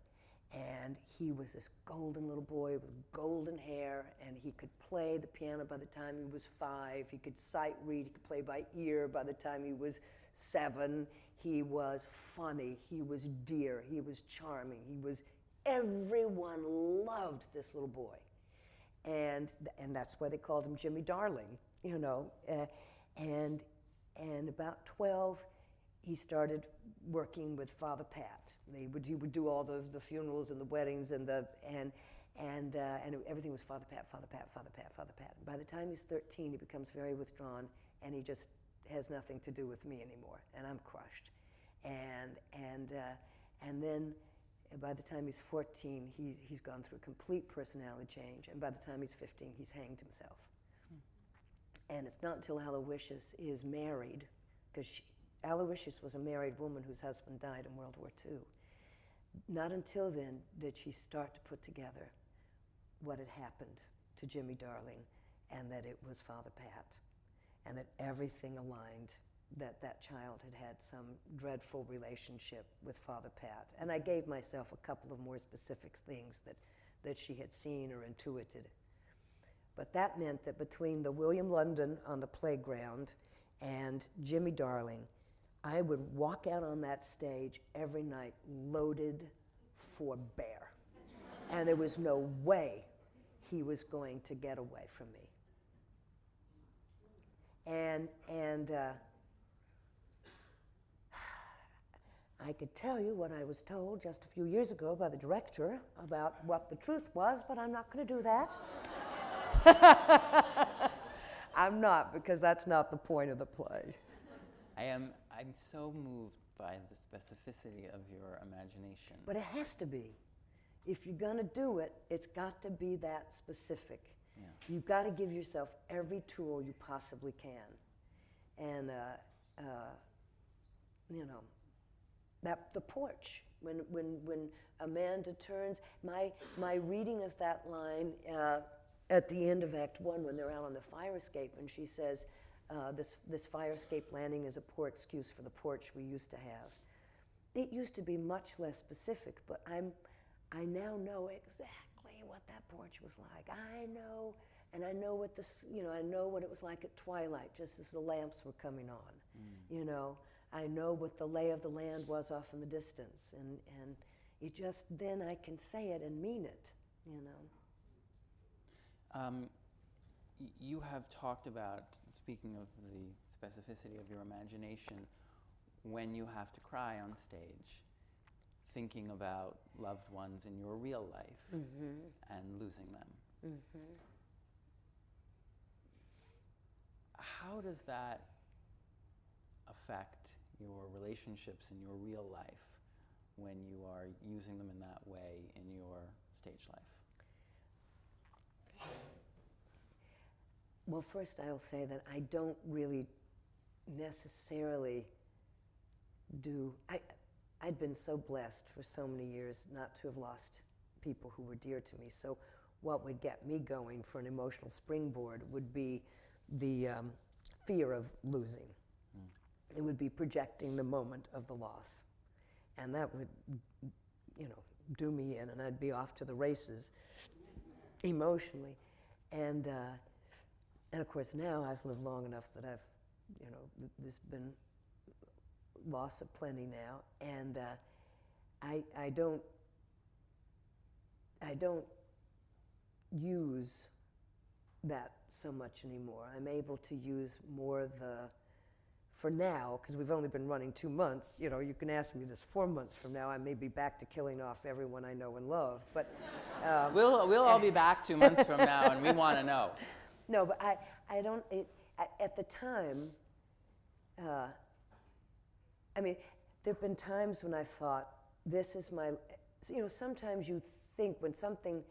And he was this golden little boy with golden hair, and he could play the piano by the time he was 5. He could sight read, he could play by ear by the time he was 7. He was funny, he was dear, he was charming, everyone loved this little boy. And that's why they called him Jimmy Darling, you know. And about 12, he started working with Father Pat. He would do all the funerals and the weddings and everything was Father Pat, Father Pat, Father Pat, Father Pat. And by the time he's 13, he becomes very withdrawn, and he just has nothing to do with me anymore, and I'm crushed. And then by the time he's 14, he's gone through a complete personality change, and by the time he's 15, he's hanged himself. And it's not until Aloysius is married, because Aloysius was a married woman whose husband died in World War II. Not until then did she start to put together what had happened to Jimmy Darling, and that it was Father Pat, and that everything aligned, that child had some dreadful relationship with Father Pat. And I gave myself a couple of more specific things that she had seen or intuited. But that meant that between the William London on the playground and Jimmy Darling, I would walk out on that stage every night loaded for bear. And there was no way he was going to get away from me. And I could tell you what I was told just a few years ago by the director about what the truth was, but I'm not going to do that. I'm not, because that's not the point of the play. I'm so moved by the specificity of your imagination. But it has to be. If you're going to do it, it's got to be that specific. Yeah. You've got to give yourself every tool you possibly can. And, you know, that the porch, when Amanda turns, my reading of that line at the end of Act 1, when they're out on the fire escape, and she says, this fire escape landing is a poor excuse for the porch we used to have. It used to be much less specific, but I now know exactly what that porch was like. I know, and I know what this, you know, I know what it was like at twilight, just as the lamps were coming on. You know, I know what the lay of the land was off in the distance, and it just, then I can say it and mean it, you know. You have talked about, speaking of the specificity of your imagination, when you have to cry on stage, thinking about loved ones in your real life and losing them. How does that affect your relationships in your real life when you are using them in that way in your stage life? Well, first I'll say that I don't really necessarily do, I'd been so blessed for so many years not to have lost people who were dear to me. So what would get me going for an emotional springboard would be the fear of losing. It would be projecting the moment of the loss. And that would, you know, do me in, and I'd be off to the races emotionally. And of course now I've lived long enough that I've, you know, there's been loss of plenty now, and I don't use that so much anymore. I'm able to use more for now, because we've only been running 2 months, you know, you can ask me this 4 months from now, I may be back to killing off everyone I know and love, but... We'll all be back 2 months from now, and we want to know. No, but I don't, at the time, I mean, there have been times when I thought, this is my, you know, sometimes you think when something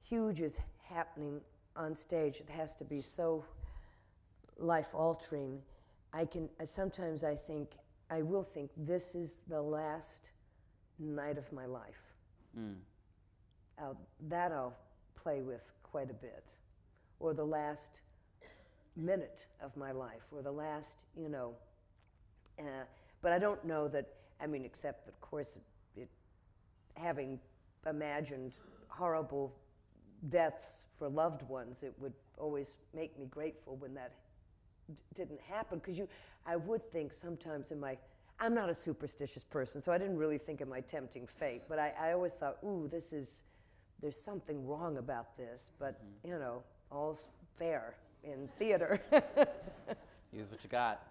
huge is happening on stage, it has to be so life-altering. Sometimes I will think, this is the last night of my life. That I'll play with quite a bit. Or the last minute of my life, or the last, you know, but I don't know that, I mean, except that, of course, having imagined horrible deaths for loved ones, it would always make me grateful when that didn't happen, because I would think sometimes I'm not a superstitious person, so I didn't really think of my tempting fate, but I always thought, ooh, there's something wrong about this, but, you know, all's fair in theater. Use what you got.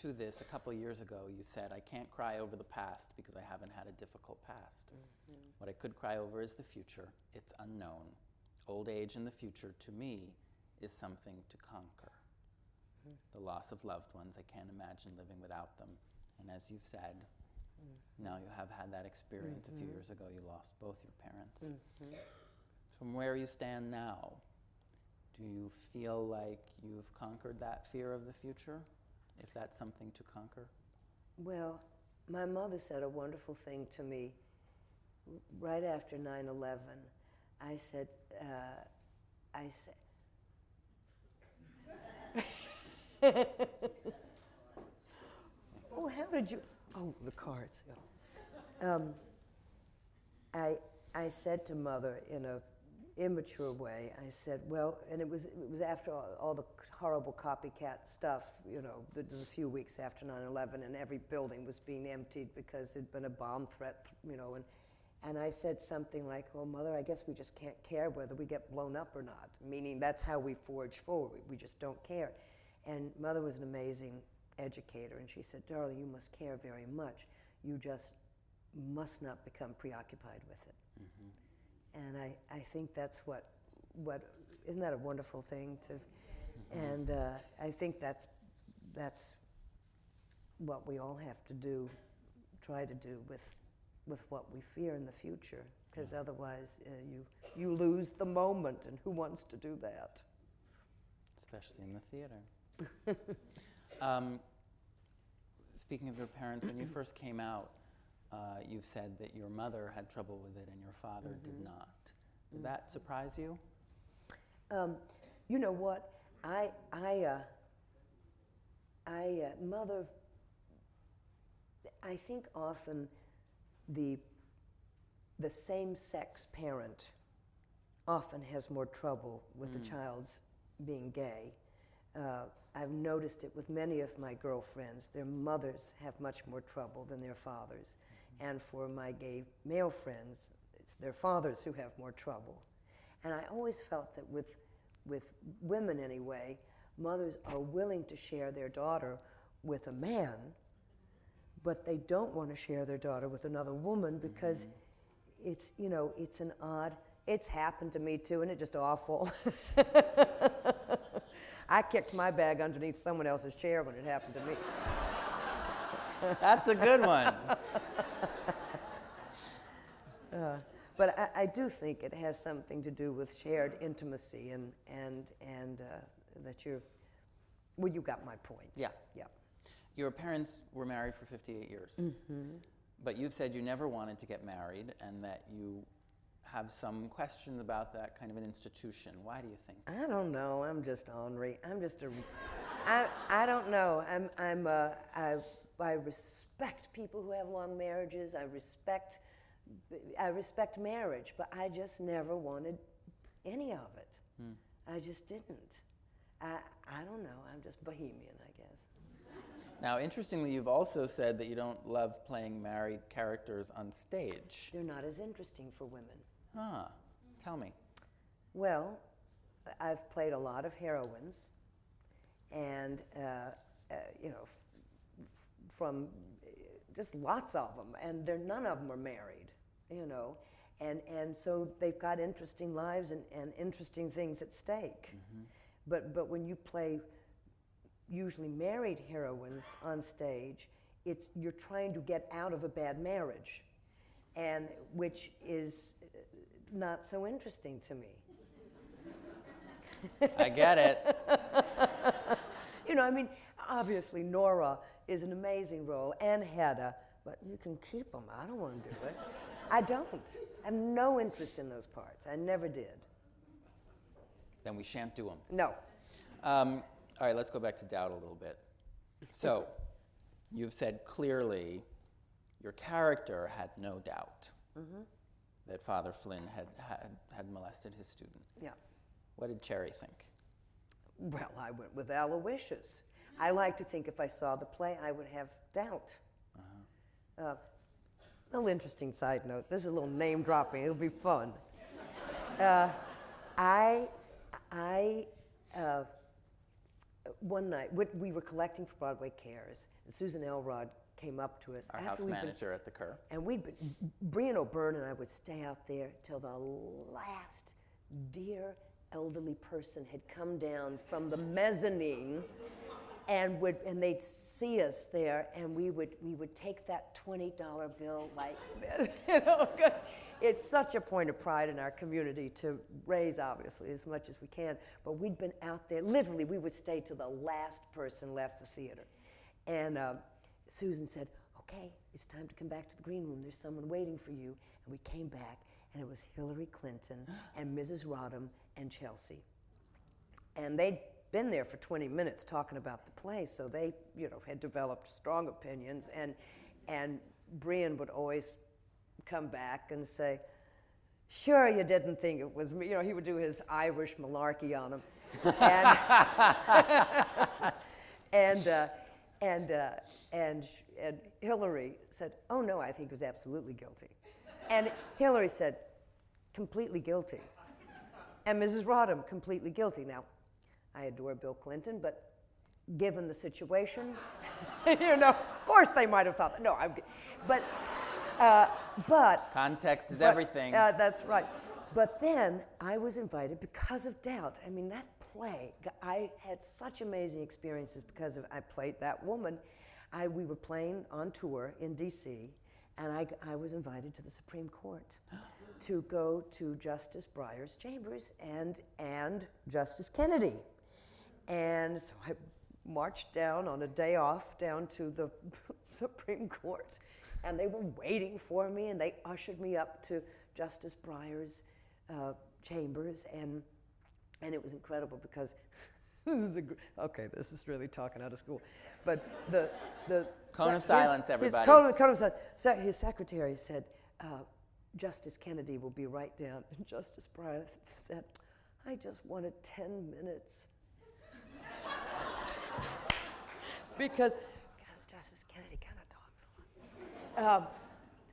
To this, a couple of years ago, you said, I can't cry over the past because I haven't had a difficult past. What I could cry over is the future. It's unknown. Old age in the future, to me, is something to conquer. The loss of loved ones, I can't imagine living without them. And as you've said, now you have had that experience. A few years ago, you lost both your parents. From where you stand now, do you feel like you've conquered that fear of the future, if that's something to conquer? Well, my mother said a wonderful thing to me right after 9/11. I said, oh, how did you, oh, the cards. I said to Mother in a immature way, I said, well, and it was after all the horrible copycat stuff, you know, the few weeks after 9/11, and every building was being emptied because there'd been a bomb threat, you know, And I said something like, well, Mother, I guess we just can't care whether we get blown up or not, meaning that's how we forge forward. We just don't care. And Mother was an amazing educator, and she said, darling, you must care very much. You just must not become preoccupied with it. Mm-hmm. And I think that's what isn't that a wonderful thing to, mm-hmm. And I think that's what we all have to do, try to do with what we fear in the future, because otherwise you lose the moment, and who wants to do that? Especially in the theater. Speaking of your parents, when you first came out, you've said that your mother had trouble with it and your father mm-hmm. did not. Did that surprise you? You know what? Mother, I think often the same-sex parent often has more trouble with the child's being gay. I've noticed it with many of my girlfriends. Their mothers have much more trouble than their fathers. Mm-hmm. And for my gay male friends, it's their fathers who have more trouble. And I always felt that with women anyway, mothers are willing to share their daughter with a man, but they don't want to share their daughter with another woman because mm-hmm. it's, you know, it's an odd, it's happened to me too, and it's just awful. I kicked my bag underneath someone else's chair when it happened to me. That's a good one. But I do think it has something to do with shared intimacy and that you're, well, you got my point. Yeah. Yeah. Your parents were married for 58 years. Mm-hmm. But you've said you never wanted to get married and that you have some questions about that kind of an institution. Why do you think? I don't know. I'm just ornery. I'm just I don't know. I respect people who have long marriages. I respect marriage, but I just never wanted any of it. I just didn't. I don't know. I'm just bohemian, I guess. Now, interestingly, you've also said that you don't love playing married characters on stage. They're not as interesting for women. Huh. Tell me. Well, I've played a lot of heroines, and you know, from just lots of them, and none of them are married, you know, and so they've got interesting lives and interesting things at stake. Mm-hmm. But when you play usually married heroines on stage, you're trying to get out of a bad marriage, and which is not so interesting to me. I get it. You know, I mean, obviously Nora is an amazing role, and Hedda, but you can keep them. I don't want to do it. I don't. I have no interest in those parts. I never did. Then we shan't do them. No. All right, let's go back to Doubt a little bit. So, you've said clearly your character had no doubt mm-hmm. that Father Flynn had molested his student. Yeah. What did Cherry think? Well, I went with Aloysius. I like to think if I saw the play, I would have doubt. Uh-huh. Little interesting side note. This is a little name dropping. It'll be fun. One night, we were collecting for Broadway Cares, and Susan Elrod came up to us. Our house manager at the Kerr. And Brian O'Byrne and I would stay out there till the last dear elderly person had come down from the mezzanine, and they'd see us there, and we would take that $20 bill like, you know, it's such a point of pride in our community to raise, obviously, as much as we can. But we'd been out there, literally, we would stay till the last person left the theater. And Susan said, okay, it's time to come back to the green room. There's someone waiting for you. And we came back, and it was Hillary Clinton and Mrs. Rodham and Chelsea. And they'd been there for 20 minutes talking about the play, so they, you know, had developed strong opinions. And Brian would always come back and say, sure you didn't think it was me. You know, he would do his Irish malarkey on him. And Hillary said, oh no, I think he was absolutely guilty. And Hillary said, completely guilty. And Mrs. Rodham, completely guilty. Now, I adore Bill Clinton, but given the situation, of course they might have thought that. No, but context is everything. That's right. But then I was invited because of Doubt. I mean, that play, I had such amazing experiences because I played that woman. We were playing on tour in D.C., and I was invited to the Supreme Court to go to Justice Breyer's chambers and Justice Kennedy. And so I marched down on a day off down to the Supreme Court, and they were waiting for me, and they ushered me up to Justice Breyer's chambers, and it was incredible because this is really talking out of school, but the cone of silence, everybody. Cone of silence. So his secretary said, Justice Kennedy will be right down, and Justice Breyer said, I just wanted 10 minutes. because Justice Kennedy kind of talks a lot.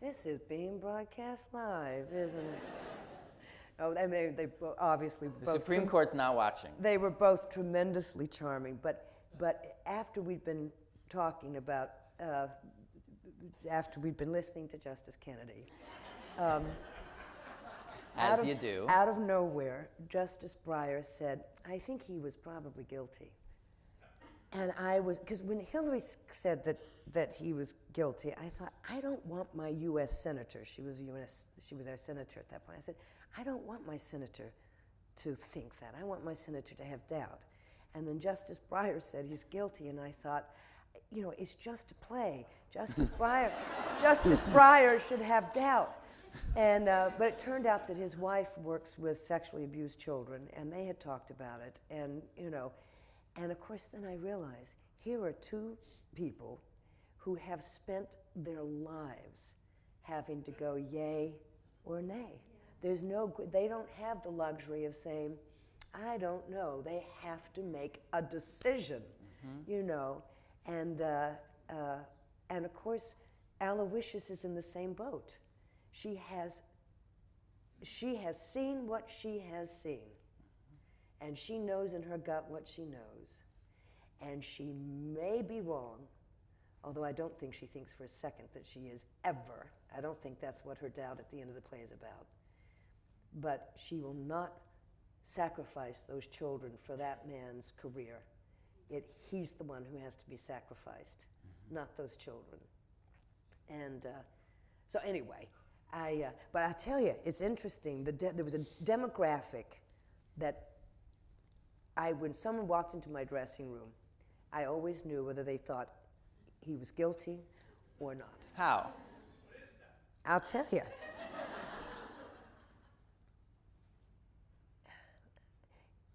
This is being broadcast live, isn't it? Oh, and they obviously the Supreme Court's not watching. They were both tremendously charming, but after we'd been talking about, after we'd been listening to Justice Kennedy, as you do, out of nowhere, Justice Breyer said, "I think he was probably guilty," and I was, because when Hillary said that he was guilty, I thought, I don't want my U.S. senator. She was our senator at that point. I said, I don't want my senator to think that. I want my senator to have doubt. And then Justice Breyer said he's guilty, and I thought, it's just a play. Justice Breyer should have doubt. And but it turned out that his wife works with sexually abused children, and they had talked about it. And and of course, then I realized here are two people who have spent their lives having to go yay or nay. They don't have the luxury of saying, I don't know. They have to make a decision, And of course, Aloysius is in the same boat. She has seen what she has seen, and she knows in her gut what she knows, and she may be wrong, although I don't think she thinks for a second that she is ever. I don't think that's what her doubt at the end of the play is about. But she will not sacrifice those children for that man's career. He's the one who has to be sacrificed, not those children. And so anyway, but I tell you, it's interesting. There was a demographic that when someone walked into my dressing room, I always knew whether they thought he was guilty or not. How? I'll tell you.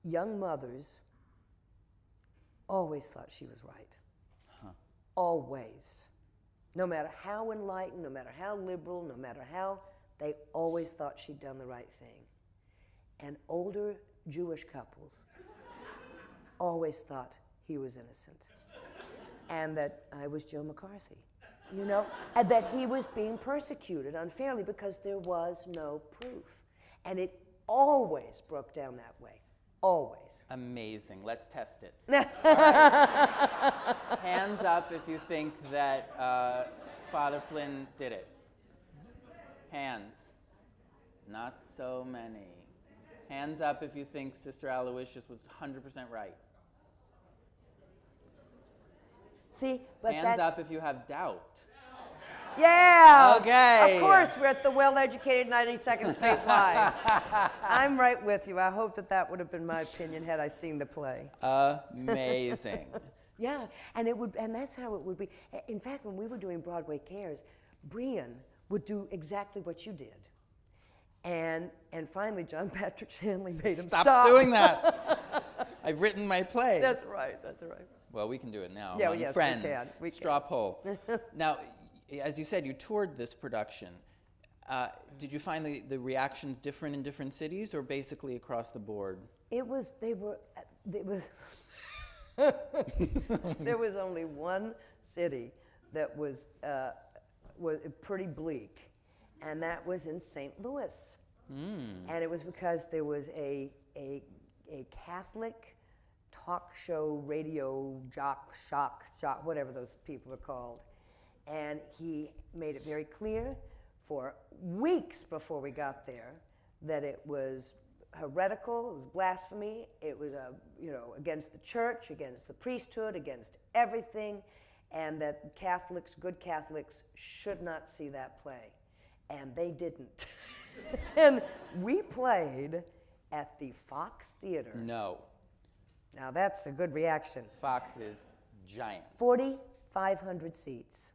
Young mothers always thought she was right. Huh. Always. No matter how enlightened, no matter how liberal, no matter how, they always thought she'd done the right thing. And older Jewish couples always thought he was innocent. And that I was Joe McCarthy, and that he was being persecuted unfairly because there was no proof. And it always broke down that way. Always. Amazing. Let's test it. All right. Hands up if you think that Father Flynn did it. Hands. Not so many. Hands up if you think Sister Aloysius was 100% right. See, but Hands up if you have doubt. Yeah. Okay. Of course, we're at the well-educated 92nd Street Live. I'm right with you. I hope that would have been my opinion had I seen the play. Amazing. Yeah, and that's how it would be. In fact, when we were doing Broadway Cares, Brian would do exactly what you did. And finally, John Patrick Shanley made him stop doing that. I've written my play. That's right. Well, we can do it now. Yeah, yes, friends. we can. Straw poll. Now, as you said, you toured this production. Did you find the reactions different in different cities, or basically across the board? There was only one city that was pretty bleak, and that was in St. Louis. And it was because there was a Catholic talk show, radio shock, whatever those people are called. And he made it very clear for weeks before we got there that it was heretical, it was blasphemy, it was against the church, against the priesthood, against everything, and that Catholics, good Catholics, should not see that play. And they didn't. And we played at the Fox Theater. No. Now that's a good reaction. Fox is giant. 4,500 seats.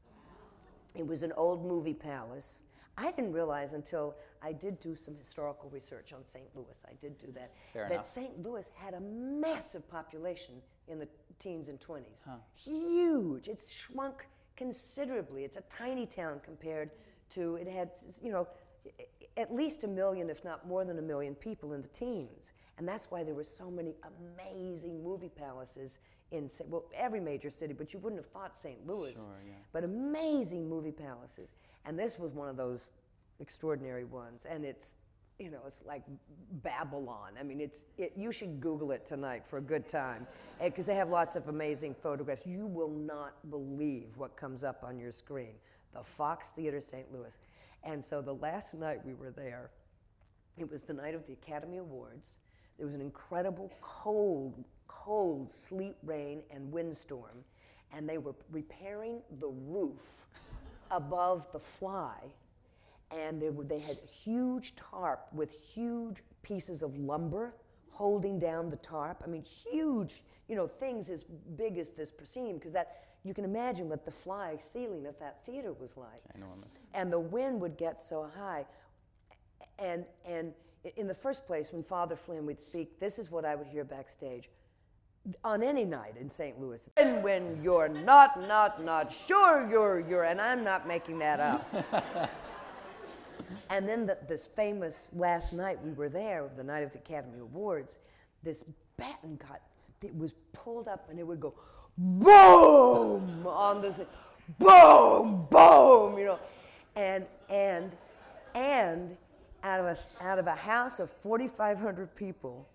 It was an old movie palace. I didn't realize until I did do some historical research on St. Louis, I did do that, Fair that enough. St. Louis had a massive population in the teens and 20s. Huh. Huge. It's shrunk considerably. It's a tiny town compared to, it had, at least 1 million, if not more than 1 million people in the teens. And that's why there were so many amazing movie palaces in, every major city, but you wouldn't have thought St. Louis. Sure, yeah. But amazing movie palaces. And this was one of those extraordinary ones. And it's, it's like Babylon. I mean, you should Google it tonight for a good time, because they have lots of amazing photographs. You will not believe what comes up on your screen. The Fox Theater, St. Louis. And so the last night we were there, it was the night of the Academy Awards. There was an incredible cold sleet, rain, and windstorm, and they were repairing the roof above the fly, and they had a huge tarp with huge pieces of lumber holding down the tarp. I mean, huge, things as big as this proscenium, because you can imagine what the fly ceiling of that theater was like. Ginormous. And the wind would get so high. And in the first place, when Father Flynn would speak, this is what I would hear backstage on any night in St. Louis. And when you're not sure you're, and I'm not making that up. And then this famous last night we were there, the night of the Academy Awards, this baton it was pulled up and it would go boom on this, boom, boom, and out of a house of 4,500 people,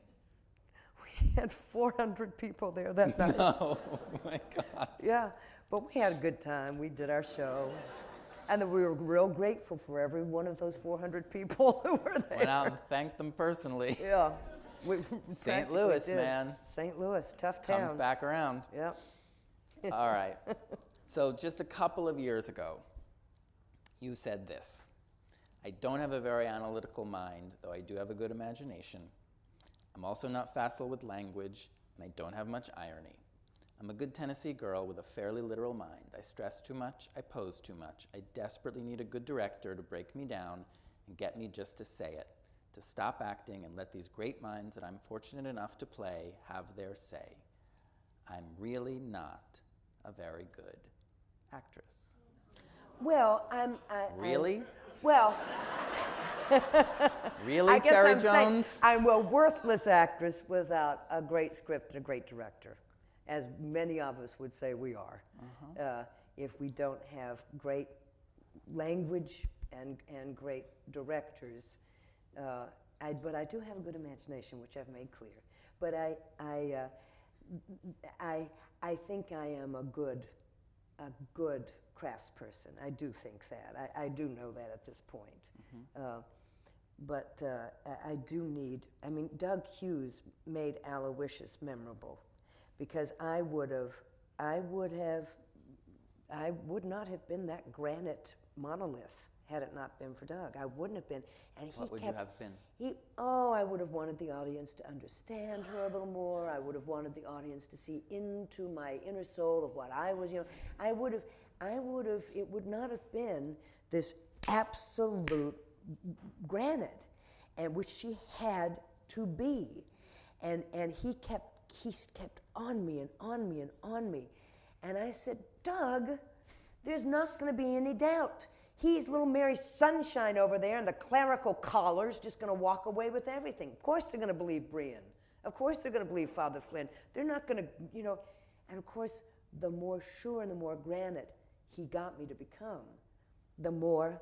we had 400 people there that night. No, oh my God. Yeah, but we had a good time. We did our show. And then we were real grateful for every one of those 400 people who were there. Went out and thanked them personally. Yeah. St. Louis, man. St. Louis, tough town. Comes back around. Yep. All right. So just a couple of years ago, you said this: I don't have a very analytical mind, though I do have a good imagination. I'm also not facile with language, and I don't have much irony. I'm a good Tennessee girl with a fairly literal mind. I stress too much, I pose too much. I desperately need a good director to break me down and get me just to say it, to stop acting and let these great minds that I'm fortunate enough to play have their say. I'm really not a very good actress. Well, Really? Well, Really, I guess Cherry I'm saying Jones? I'm a worthless actress without a great script and a great director, as many of us would say we are. If we don't have great language and great directors, but I do have a good imagination, which I've made clear. But I think I am a good craftsperson. I do think that. I do know that at this point. But I do need, Doug Hughes made Aloysius memorable, because I would not have been that granite monolith had it not been for Doug. I wouldn't have been. And What would you have been? I would have wanted the audience to understand her a little more. I would have wanted the audience to see into my inner soul of what I was, it would not have been this absolute granite, and which she had to be. And he kept on me and on me and on me. And I said, Doug, there's not going to be any doubt. He's little Mary Sunshine over there, and the clerical collar's just going to walk away with everything. Of course they're going to believe Brian. Of course they're going to believe Father Flynn. They're not going to, and of course, the more sure and the more granite he got me to become, the more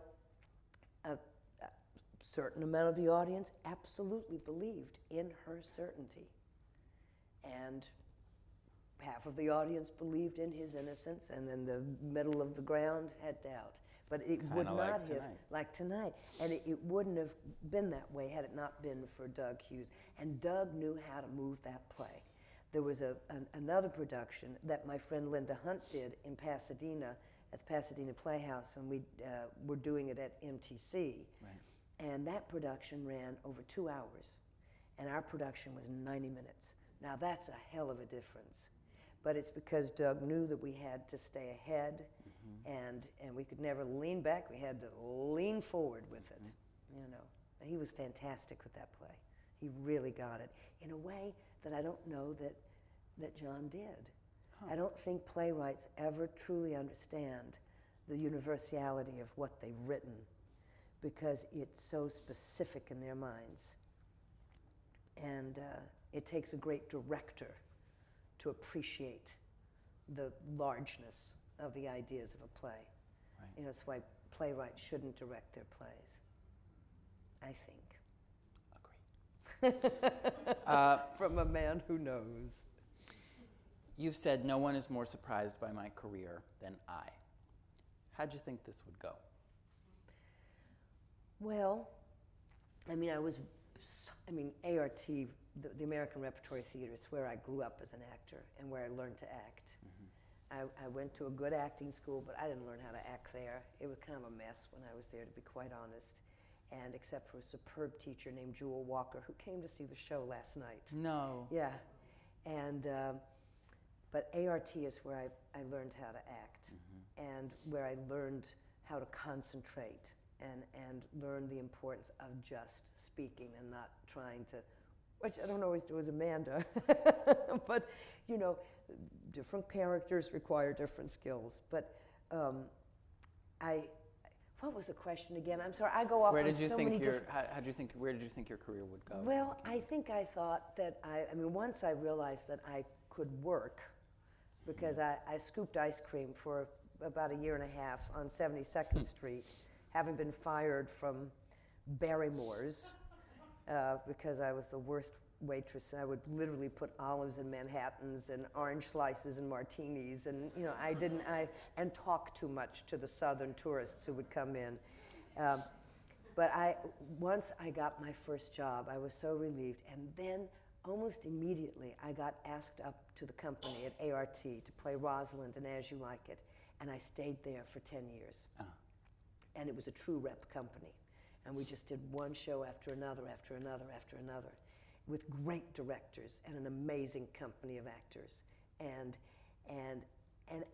certain amount of the audience absolutely believed in her certainty. And half of the audience believed in his innocence, and then the middle of the ground had doubt. But it would not like have, tonight. like tonight, and it wouldn't have been that way had it not been for Doug Hughes. And Doug knew how to move that play. There was another production that my friend Linda Hunt did in Pasadena, at the Pasadena Playhouse, when we were doing it at MTC. Right. And that production ran over 2 hours, and our production was 90 minutes. Now that's a hell of a difference. But it's because Doug knew that we had to stay ahead, and we could never lean back. We had to lean forward with it, you know. He was fantastic with that play. He really got it in a way that I don't know that John did. I don't think playwrights ever truly understand the universality of what they've written, because it's so specific in their minds. And it takes a great director to appreciate the largeness of the ideas of a play. Right. You know, that's why playwrights shouldn't direct their plays, I think. From a man who knows. You've said no one is more surprised by my career than I. How'd you think this would go? Well, I mean, ART, the American Repertory Theater, is where I grew up as an actor and where I learned to act. I went to a good acting school, but I didn't learn how to act there. It was kind of a mess when I was there, to be quite honest. And except for a superb teacher named Jewel Walker, who came to see the show last night. No. Yeah. And, but ART is where I learned how to act, and where I learned how to concentrate and learn the importance of just speaking and not trying to, which I don't always do as Amanda, but you know, different characters require different skills. But what was the question again? I'm sorry, I go off on so many different. Where did you think your career would go? Well, I think I thought that I mean, once I realized that I could work, because I scooped ice cream for about 1.5 years on 72nd Street, having been fired from Barrymore's because I was the worst waitress. I would literally put olives in Manhattans and orange slices and martinis, and you know, and talk too much to the Southern tourists who would come in. But once I got my first job, I was so relieved, and then almost immediately I got asked up to the company at ART to play Rosalind and As You Like It, and I stayed there for 10 years. And it was a true rep company. And we just did one show after another, after another, after another, with great directors and an amazing company of actors. And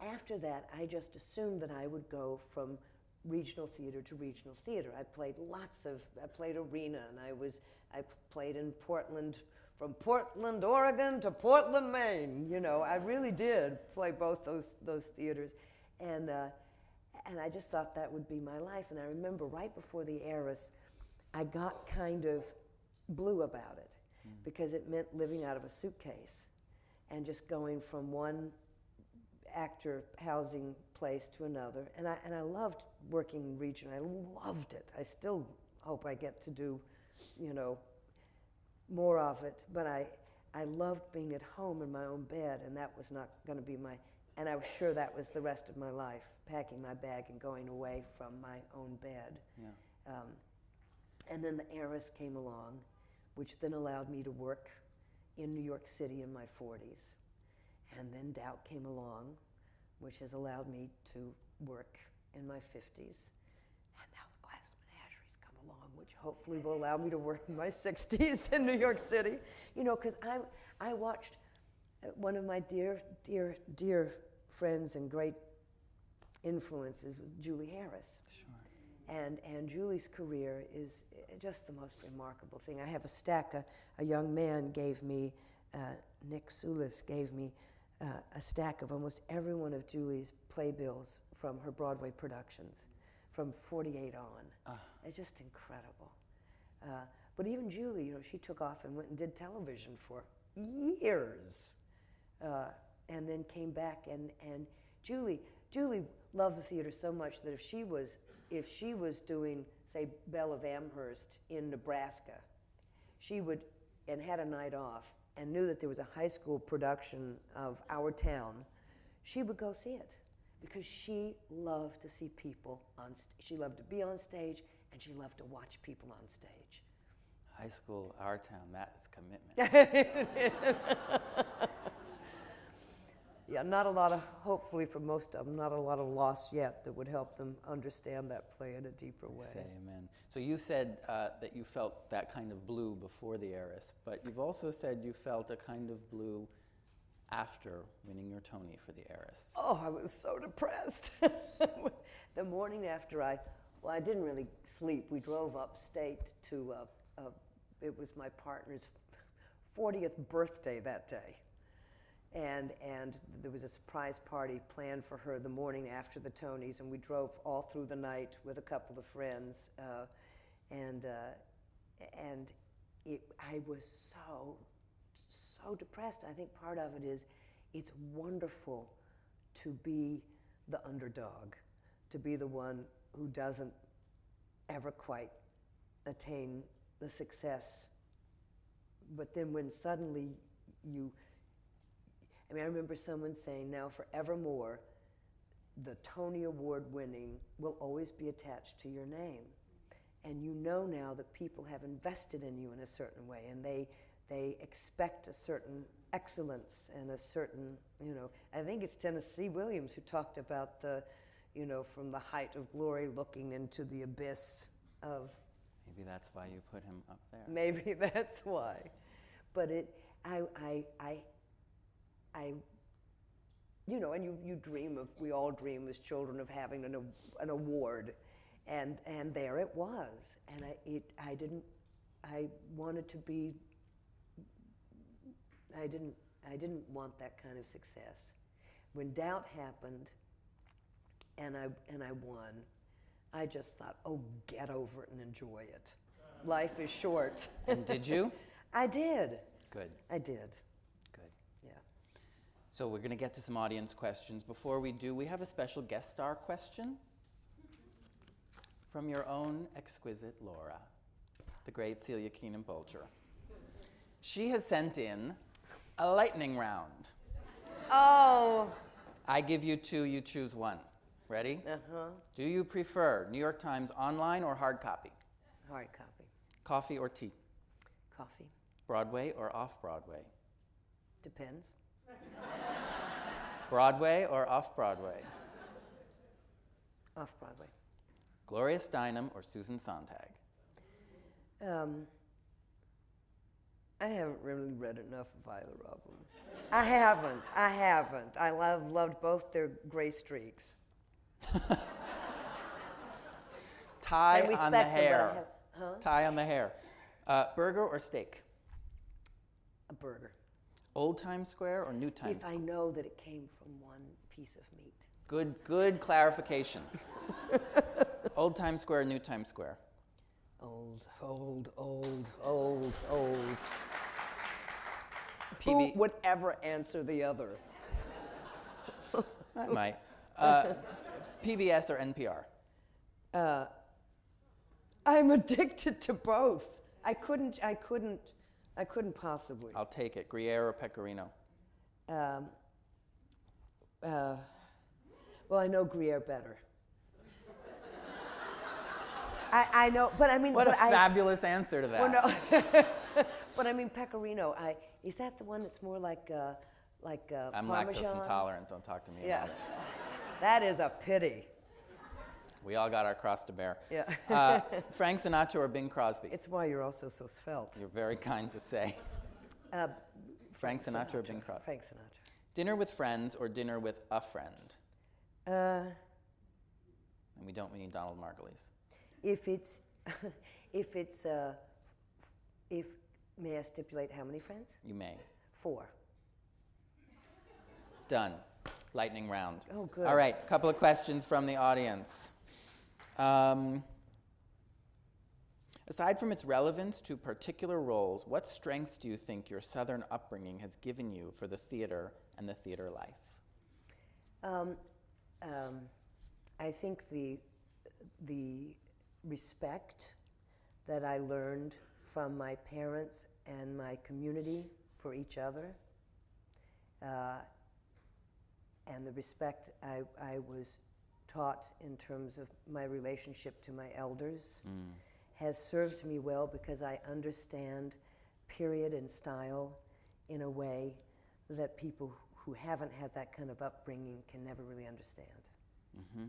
after that, I just assumed that I would go from regional theater to regional theater. I played Arena, and I played in Portland, from Portland, Oregon to Portland, Maine. You know, I really did play both those theaters. And I just thought that would be my life. And I remember right before The Heiress, I got kind of blue about it, because it meant living out of a suitcase and just going from one actor housing place to another. And I loved working region. I loved it. I still hope I get to do, you know, more of it. But I loved being at home in my own bed, and that was not going to be and I was sure that was the rest of my life, packing my bag and going away from my own bed. Yeah. And then The Heiress came along, which then allowed me to work in New York City in my 40s. And then Doubt came along, which has allowed me to work in my 50s. And now The Glass Menageries come along, which hopefully will allow me to work in my 60s in New York City. You know, because I watched one of my dear, dear, dear friends and great influences was Julie Harris. Sure. And Julie's career is just the most remarkable thing. I have a stack, a young man gave me, Nick Soulis gave me a stack of almost every one of Julie's playbills from her Broadway productions, from 48 on. It's just incredible. But even Julie, you know, she took off and went and did television for years. And then came back, and Julie loved the theater so much that if she was doing say, Belle of Amherst in Nebraska, she would, and had a night off, and knew that there was a high school production of Our Town, she would go see it because she loved to see people on stage. She loved to be on stage, and she loved to watch people on stage. High school, Our Town, that is commitment. Yeah, not a lot of, hopefully for most of them, not a lot of loss yet that would help them understand that play in a deeper way. Say amen. So you said that you felt that kind of blue before The Heiress, but you've also said you felt a kind of blue after winning your Tony for The Heiress. Oh, I was so depressed. The morning after I didn't really sleep. We drove upstate to, it was my partner's 40th birthday that day. And there was a surprise party planned for her the morning after the Tonys, and we drove all through the night with a couple of friends, I was so depressed. I think part of it is it's wonderful to be the underdog, to be the one who doesn't ever quite attain the success. But then when suddenly I remember someone saying, now forevermore, the Tony Award winning will always be attached to your name. And you know now that people have invested in you in a certain way, and they expect a certain excellence and a certain, I think it's Tennessee Williams who talked about the, from the height of glory looking into the abyss of. Maybe that's why you put him up there. Maybe that's why. But and you dream of, we all dream as children of having an award, and there it was, and I wanted to be. I didn't want that kind of success. When Doubt happened, and I won, I just thought, oh, get over it and enjoy it. Life is short. And did you? I did. Good. I did. Good. Yeah. So we're going to get to some audience questions. Before we do, we have a special guest star question from your own exquisite Laura, the great Celia Keenan Bolger. She has sent in a lightning round. Oh. I give you two, you choose one. Ready? Uh-huh. Do you prefer New York Times online or hard copy? Hard copy. Coffee or tea? Coffee. Broadway or off-Broadway? Depends. Broadway or off-Broadway? Off-Broadway. Gloria Steinem or Susan Sontag? I haven't really read enough of either of them. I haven't. I loved both their gray streaks. Tie And on the respect them, but I hair. Huh? Tie on the hair. Burger or steak? A burger. Old Times Square or New Times If Square? I know that it came from one piece of meat. Good clarification. Old Times Square or New Times Square? Old. PB Who would ever answer the other? I might. PBS or NPR? I'm addicted to both. I couldn't possibly. I'll take it. Gruyere or Pecorino? Well, I know Gruyere better. I know, but I mean. What a but fabulous answer to that. Well, no. But I mean, Pecorino. Is that the one that's more like I'm Parmesan? lactose intolerant. Don't talk to me Yeah. about it. That is a pity. We all got our cross to bear. Yeah. Frank Sinatra or Bing Crosby? It's why you're also so svelte. You're very kind to say. Frank Sinatra or Bing Crosby? Frank Sinatra. Dinner with friends or dinner with a friend? And we don't mean Donald Margulies. May I stipulate how many friends? You may. 4. Done. Lightning round. Oh, good. All right, a couple of questions from the audience. Aside from its relevance to particular roles, what strengths do you think your Southern upbringing has given you for the theater and the theater life? I think the respect that I learned from my parents and my community for each other, and the respect I was taught in terms of my relationship to my elders has served me well, because I understand period and style in a way that people who haven't had that kind of upbringing can never really understand. Mm-hmm.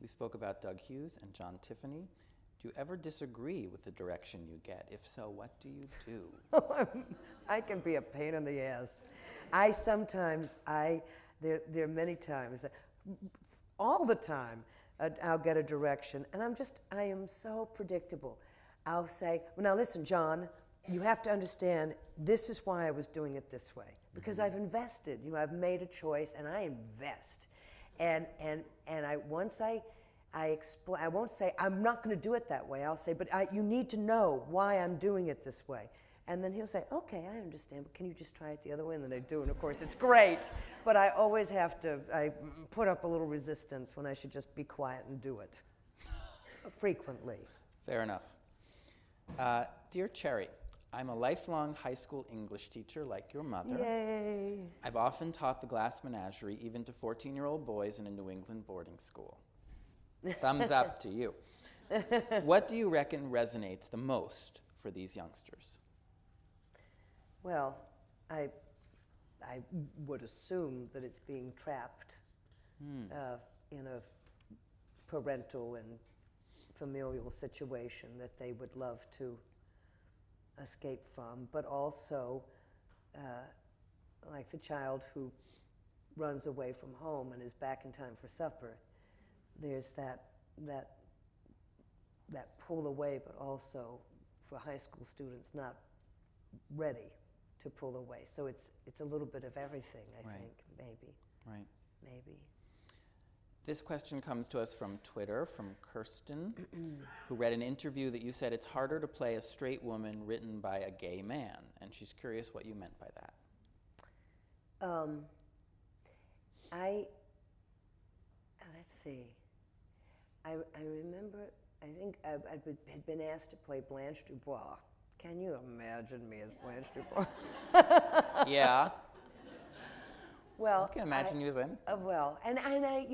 We spoke about Doug Hughes and John Tiffany. Do you ever disagree with the direction you get? If so, what do you do? I can be a pain in the ass. There are many times, all the time, I'll get a direction, and I am so predictable. I'll say, well, now listen, John, you have to understand, this is why I was doing it this way, because I've invested, I've made a choice, and I invest. And once I explain, I won't say, I'm not going to do it that way. I'll say, but you need to know why I'm doing it this way. And then he'll say, okay, I understand, but can you just try it the other way? And then I do, and of course it's great. But I always I put up a little resistance when I should just be quiet and do it. Frequently. Fair enough. Dear Cherry, I'm a lifelong high school English teacher like your mother. Yay. I've often taught the Glass Menagerie even to 14-year-old boys in a New England boarding school. Thumbs up to you. What do you reckon resonates the most for these youngsters? Well, I would assume that it's being trapped in a parental and familial situation that they would love to escape from, but also like the child who runs away from home and is back in time for supper. There's that pull away, but also for high school students not ready to pull away. So it's a little bit of everything, I think, maybe. Right. Maybe. This question comes to us from Twitter, from Kirsten, who read an interview that you said it's harder to play a straight woman written by a gay man, and she's curious what you meant by that. Let's see. I remember, I think I had been asked to play Blanche Dubois. Can you imagine me as Blanche Dubois? Yeah. Well, I can imagine you as anything. Well, and I,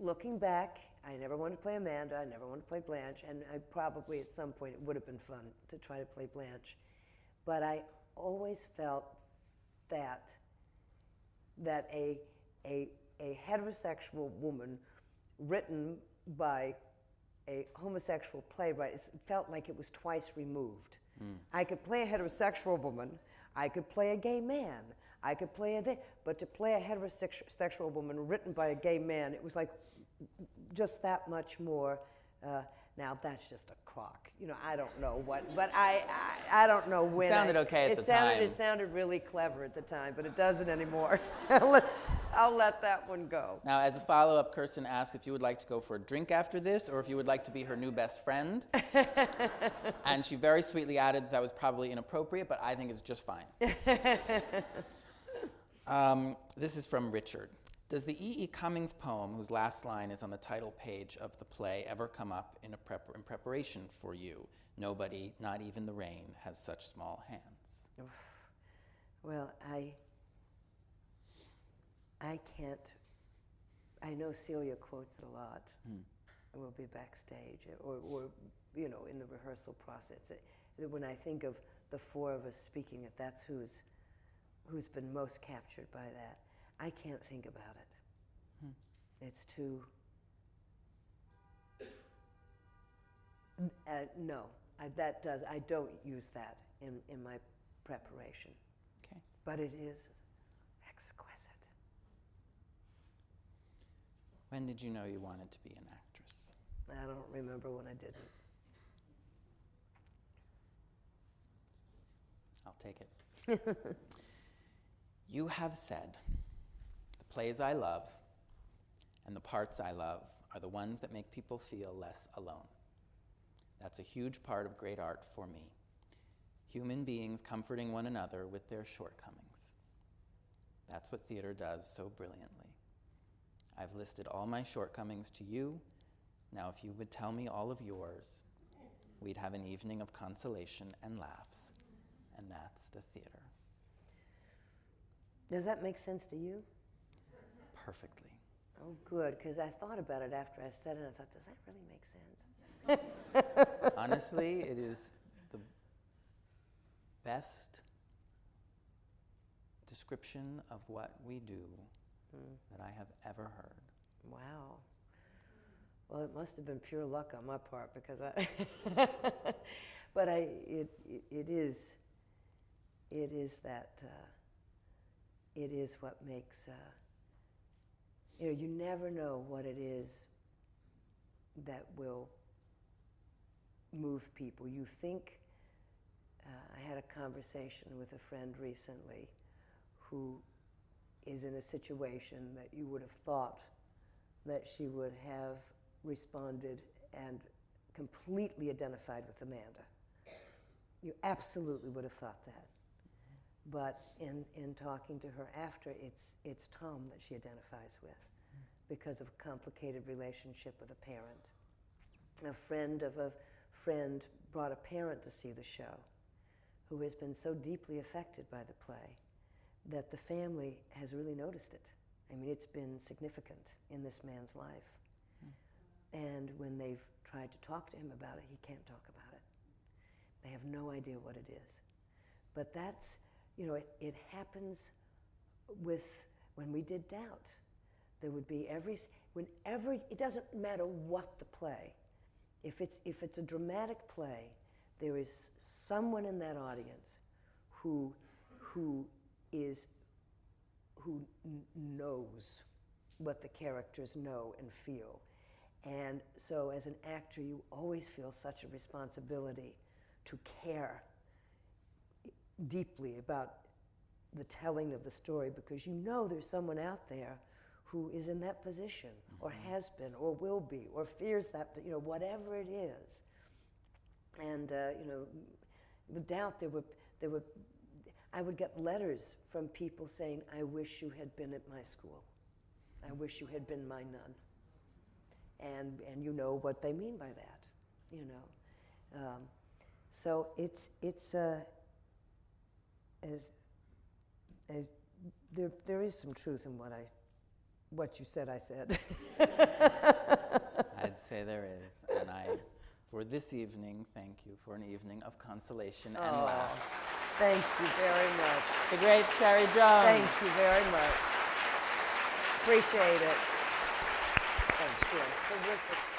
looking back, I never wanted to play Amanda. I never wanted to play Blanche, and I probably at some point it would have been fun to try to play Blanche, but I always felt that a heterosexual woman written by a homosexual playwright, it felt like it was twice removed. I could play a heterosexual woman, I could play a gay man, I could play but to play a heterosexual woman written by a gay man, it was like just that much more. Now that's just a crock. I don't know what, but I don't know when. It sounded okay at the time. It sounded really clever at the time, but it doesn't anymore. I'll let that one go. Now, as a follow-up, Kirsten asked if you would like to go for a drink after this, or if you would like to be her new best friend. And she very sweetly added that was probably inappropriate, but I think it's just fine. This is from Richard. Does the E.E. Cummings poem, whose last line is on the title page of the play, ever come up in preparation for you? Nobody, not even the rain, has such small hands. Well, I can't. I know Celia quotes a lot. We'll be backstage, or in the rehearsal process. When I think of the four of us speaking it, that's who's been most captured by that. I can't think about it. It's too. No, I don't use that in my preparation. Okay. But it is exquisite. When did you know you wanted to be an actress? I don't remember when I didn't. I'll take it. You have said, the plays I love and the parts I love are the ones that make people feel less alone. That's a huge part of great art for me. Human beings comforting one another with their shortcomings. That's what theater does so brilliantly. I've listed all my shortcomings to you, Now, if you would tell me all of yours, we'd have an evening of consolation and laughs, and that's the theater. Does that make sense to you? Perfectly. Oh, good, because I thought about it after I said it, and I thought, does that really make sense? Honestly, it is the best description of what we do that I have ever heard. Wow. Well, it must have been pure luck on my part, because but it is that, it is what makes, you never know what it is that will move people. You think, I had a conversation with a friend recently who is in a situation that you would have thought that she would have responded and completely identified with Amanda. You absolutely would have thought that. But in talking to her after, it's Tom that she identifies with because of a complicated relationship with a parent. A friend of a friend brought a parent to see the show who has been so deeply affected by the play that the family has really noticed it. I mean, it's been significant in this man's life. And when they've tried to talk to him about it, he can't talk about it. They have no idea what it is. But that's, it happens with, when we did Doubt, there would be it doesn't matter what the play, if it's a dramatic play, there is someone in that audience who knows what the characters know and feel. And so as an actor, you always feel such a responsibility to care deeply about the telling of the story, because you know there's someone out there who is in that position, or has been, or will be, or fears that, whatever it is. And with Doubt, there were I would get letters from people saying, I wish you had been at my school. I wish you had been my nun. And you know what they mean by that, so there is some truth in what you said I said. I'd say there is, and for this evening, thank you for an evening of consolation and laughs. Thank you very much. The great Cherry Jones. Thank you very much. Appreciate it. Thanks, Jill. Terrific.